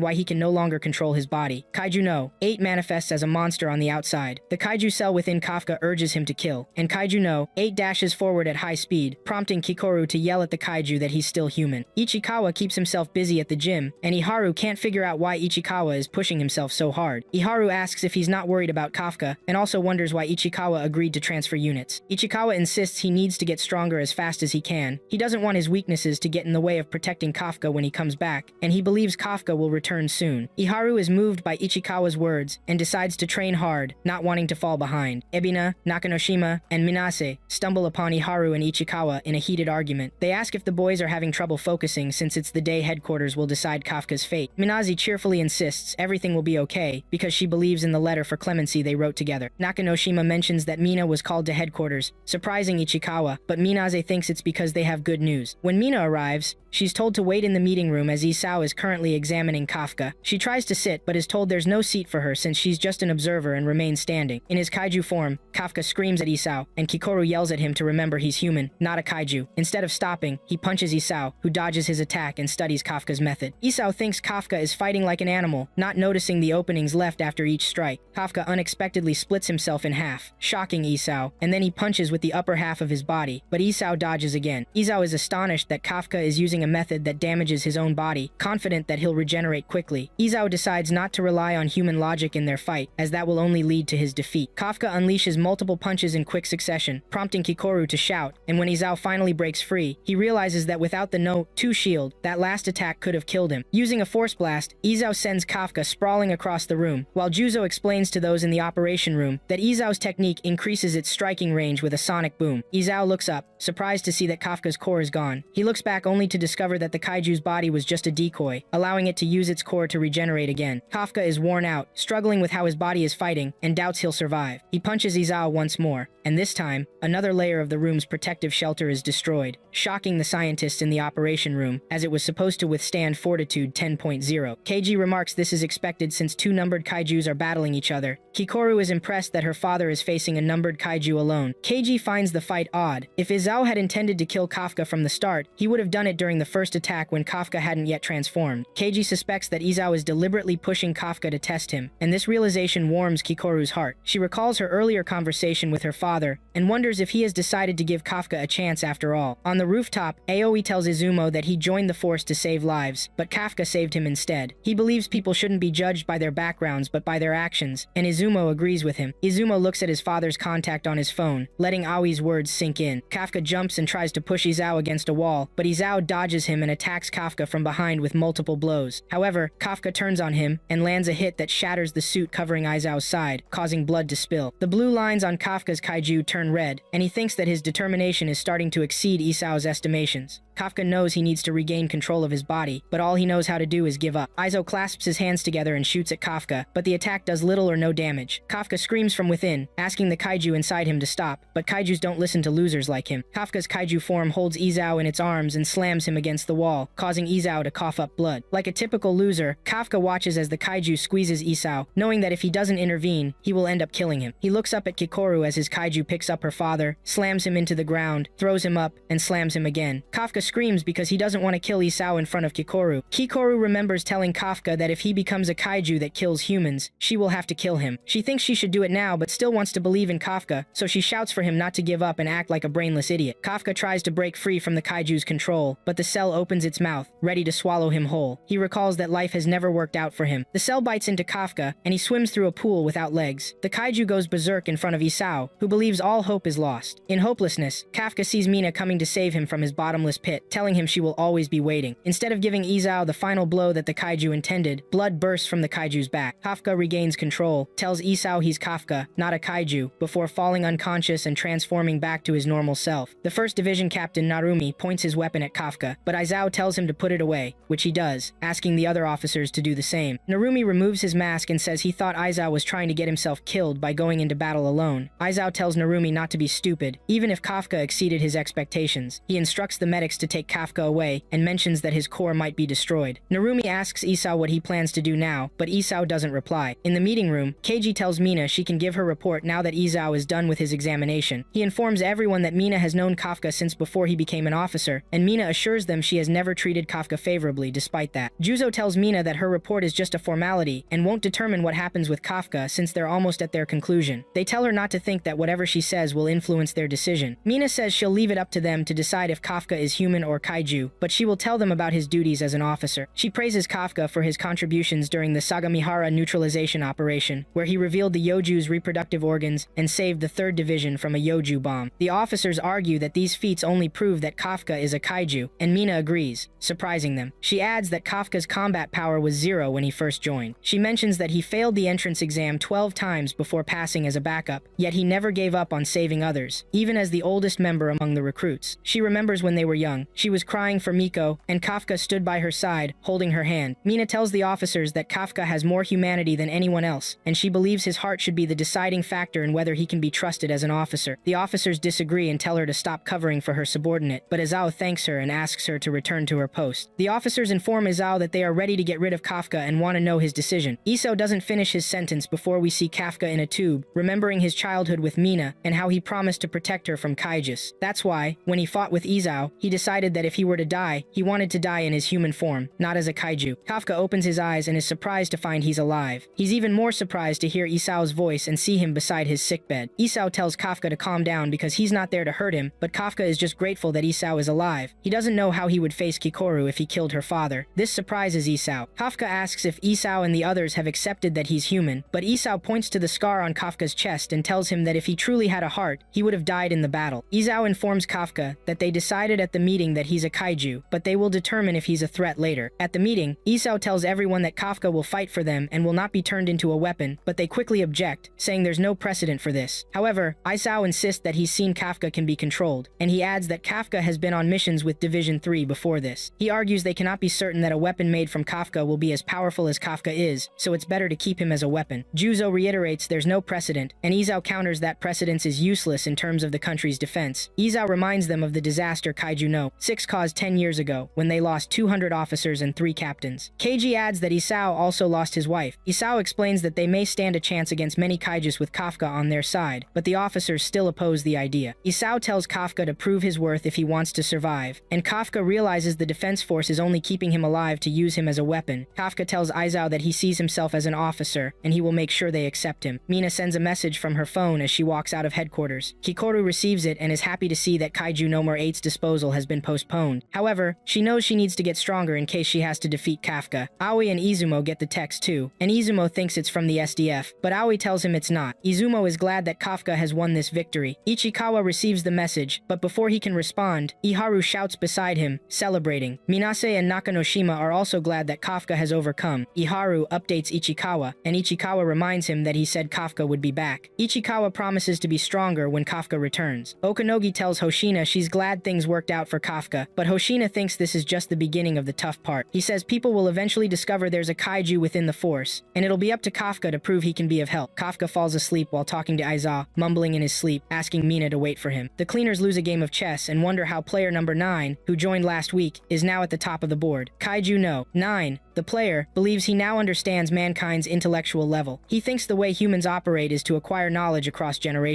why he can no longer control his body. Kaiju no 8 manifests as a monster on the outside. The kaiju cell within Kafka urges him to kill, and Kaiju no 8 dashes forward at high speed, prompting Kikoru to yell at the kaiju that he's still human. Ichikawa keeps himself busy at the gym, and Iharu can't figure out why Ichikawa is pushing himself so hard. Iharu asks if he's not worried about Kafka, and also wonders why Ichikawa agreed to transfer units. Ichikawa insists he needs to get stronger as fast as he can. He doesn't want his weaknesses to get in the way of protecting Kafka when he comes back, and he believes Kafka will return soon. Iharu is moved by Ichikawa's words, and decides to train hard, not wanting to fall behind. Ebina, Nakanoshima, and Minase stumble upon Iharu and Ichikawa in a heated argument. They ask if the boys are having trouble focusing since it's the day headquarters will decide Kafka's fate. Minaze cheerfully insists everything will be okay because she believes in the letter for clemency they wrote together. Nakanoshima mentions that Mina was called to headquarters, surprising Ichikawa, but Minaze thinks it's because they have good news. When Mina arrives, she's told to wait in the meeting room as Isao is currently examining Kafka. She tries to sit but is told there's no seat for her since she's just an observer and remains standing. In his kaiju form, Kafka screams at Isao, and Kikoru yells at him to remember he's human, not a kaiju. Instead of stopping, he punches Isao, who dodges his attack and studies Kafka's method. Isao thinks Kafka is fighting like an animal, not noticing the openings left after each strike. Kafka unexpectedly splits himself in half, shocking Isao, and then he punches with the upper half of his body, but Isao dodges again. Isao is astonished that Kafka is using a method that damages his own body, confident that he'll regenerate quickly. Isao decides not to rely on human logic in their fight, as that will only lead to his defeat. Kafka unleashes multiple punches in quick succession, prompting Kikoru to shout, and when Isao finally breaks free, he realizes that without the no 2 shield, that last attack could have killed him. Using a force blast, Isao sends Kafka sprawling across the room, while Juzo explains to those in the operation room that Isao's technique increases its striking range with a sonic boom. Isao looks up, surprised to see that Kafka's core is gone. He looks back only to discover that the kaiju's body was just a decoy, allowing it to use its core to regenerate again. Kafka is worn out, struggling with how his body is fighting, and doubts he'll survive. He punches Isao once more, and this time, another layer of the room's protective shelter is destroyed, shocking the scientists in the operation room, as it was supposed to withstand Fortitude 10.0. Keiji remarks this is expected since 2 numbered kaijus are battling each other. Kikoru is impressed that her father is facing a numbered kaiju alone. Keiji finds the fight odd. If Isao had intended to kill Kafka from the start, he would have done it during during the first attack when Kafka hadn't yet transformed. Keiji suspects that Izao is deliberately pushing Kafka to test him, and this realization warms Kikoru's heart. She recalls her earlier conversation with her father and wonders if he has decided to give Kafka a chance after all. On the rooftop, Aoi tells Izumo that he joined the force to save lives, but Kafka saved him instead. He believes people shouldn't be judged by their backgrounds but by their actions, and Izumo agrees with him. Izumo looks at his father's contact on his phone, letting Aoi's words sink in. Kafka jumps and tries to push Izao against a wall, but Izao dodges him and attacks Kafka from behind with multiple blows. However, Kafka turns on him and lands a hit that shatters the suit covering Izao's side, causing blood to spill. The blue lines on Kafka's kaiju turn red, and he thinks that his determination is starting to exceed Isao's estimations. Kafka knows he needs to regain control of his body, but all he knows how to do is give up. Izo clasps his hands together and shoots at Kafka, but the attack does little or no damage. Kafka screams from within, asking the kaiju inside him to stop, but kaijus don't listen to losers like him. Kafka's kaiju form holds Izao in its arms and slams him against the wall, causing Izao to cough up blood. Like a typical loser, Kafka watches as the kaiju squeezes Isao, knowing that if he doesn't intervene, he will end up killing him. He looks up at Kikoru as his kaiju picks up her father, slams him into the ground, throws him up, and slams him again. Kafka screams because he doesn't want to kill Isao in front of Kikoru. Kikoru remembers telling Kafka that if he becomes a kaiju that kills humans, she will have to kill him. She thinks she should do it now but still wants to believe in Kafka, so she shouts for him not to give up and act like a brainless idiot. Kafka tries to break free from the kaiju's control, but the cell opens its mouth, ready to swallow him whole. He recalls that life has never worked out for him. The cell bites into Kafka, and he swims through a pool without legs. The kaiju goes berserk in front of Isao, who believes all hope is lost. In hopelessness, Kafka sees Mina coming to save him from his bottomless pit, telling him she will always be waiting. Instead of giving Izao the final blow that the kaiju intended, blood bursts from the kaiju's back. Kafka regains control, tells Isao he's Kafka, not a kaiju, before falling unconscious and transforming back to his normal self. The first division captain Narumi points his weapon at Kafka, but Izao tells him to put it away, which he does, asking the other officers to do the same. Narumi removes his mask and says he thought Izao was trying to get himself killed by going into battle alone. Izao tells Narumi not to be stupid, even if Kafka exceeded his expectations. He instructs the medics to take Kafka away and mentions that his core might be destroyed. Narumi asks Isao what he plans to do now, but Isao doesn't reply. In the meeting room, Keiji tells Mina she can give her report now that Isao is done with his examination. He informs everyone that Mina has known Kafka since before he became an officer, and Mina assures them she has never treated Kafka favorably despite that. Juzo tells Mina that her report is just a formality and won't determine what happens with Kafka since they're almost at their conclusion. They tell her not to think that whatever she says will influence their decision. Mina says she'll leave it up to them to decide if Kafka is human or kaiju, but she will tell them about his duties as an officer. She praises Kafka for his contributions during the Sagamihara neutralization operation, where he revealed the Yoju's reproductive organs and saved the 3rd Division from a Yoju bomb. The officers argue that these feats only prove that Kafka is a kaiju, and Mina agrees, surprising them. She adds that Kafka's combat power was 0 when he first joined. She mentions that he failed the entrance exam 12 times before passing as a backup, yet he never gave up on saving others, even as the oldest member among the recruits. She remembers when they were young. She was crying for Miko, and Kafka stood by her side, holding her hand. Mina tells the officers that Kafka has more humanity than anyone else, and she believes his heart should be the deciding factor in whether he can be trusted as an officer. The officers disagree and tell her to stop covering for her subordinate, but Izao thanks her and asks her to return to her post. The officers inform Izao that they are ready to get rid of Kafka and want to know his decision. Iso doesn't finish his sentence before we see Kafka in a tube, remembering his childhood with Mina and how he promised to protect her from kaijus. That's why, when he fought with Izao, he decided that if he were to die, he wanted to die in his human form, not as a kaiju. Kafka opens his eyes and is surprised to find he's alive. He's even more surprised to hear Isao's voice and see him beside his sickbed. Isao tells Kafka to calm down because he's not there to hurt him, but Kafka is just grateful that Isao is alive. He doesn't know how he would face Kikoru if he killed her father. This surprises Isao. Kafka asks if Isao and the others have accepted that he's human, but Isao points to the scar on Kafka's chest and tells him that if he truly had a heart, he would have died in the battle. Isao informs Kafka that they decided at the meeting that he's a kaiju, but they will determine if he's a threat later. At the meeting, Isao tells everyone that Kafka will fight for them and will not be turned into a weapon, but they quickly object, saying there's no precedent for this. However, Isao insists that he's seen Kafka can be controlled, and he adds that Kafka has been on missions with Division 3 before this. He argues they cannot be certain that a weapon made from Kafka will be as powerful as Kafka is, so it's better to keep him as a weapon. Juzo reiterates there's no precedent, and Isao counters that precedence is useless in terms of the country's defense. Isao reminds them of the disaster kaiju know. know, 6 caused 10 years ago, when they lost 200 officers and 3 captains. Keiji adds that Isao also lost his wife. Isao explains that they may stand a chance against many kaijus with Kafka on their side, but the officers still oppose the idea. Isao tells Kafka to prove his worth if he wants to survive, and Kafka realizes the defense force is only keeping him alive to use him as a weapon. Kafka tells Isao that he sees himself as an officer, and he will make sure they accept him. Mina sends a message from her phone as she walks out of headquarters. Kikoru receives it and is happy to see that Kaiju No More 8's disposal has been postponed. However, she knows she needs to get stronger in case she has to defeat Kafka. Aoi and Izumo get the text too, and Izumo thinks it's from the SDF, but Aoi tells him it's not. Izumo is glad that Kafka has won this victory. Ichikawa receives the message, but before he can respond, Iharu shouts beside him, celebrating. Minase and Nakanoshima are also glad that Kafka has overcome. Iharu updates Ichikawa, and Ichikawa reminds him that he said Kafka would be back. Ichikawa promises to be stronger when Kafka returns. Okanogi tells Hoshina she's glad things worked out for Kafka, but Hoshina thinks this is just the beginning of the tough part. He says people will eventually discover there's a kaiju within the force, and it'll be up to Kafka to prove he can be of help. Kafka falls asleep while talking to Aiza, mumbling in his sleep, asking Mina to wait for him. The cleaners lose a game of chess and wonder how player number 9, who joined last week, is now at the top of the board. Kaiju No. 9, the player, believes he now understands mankind's intellectual level. He thinks the way humans operate is to acquire knowledge across generations.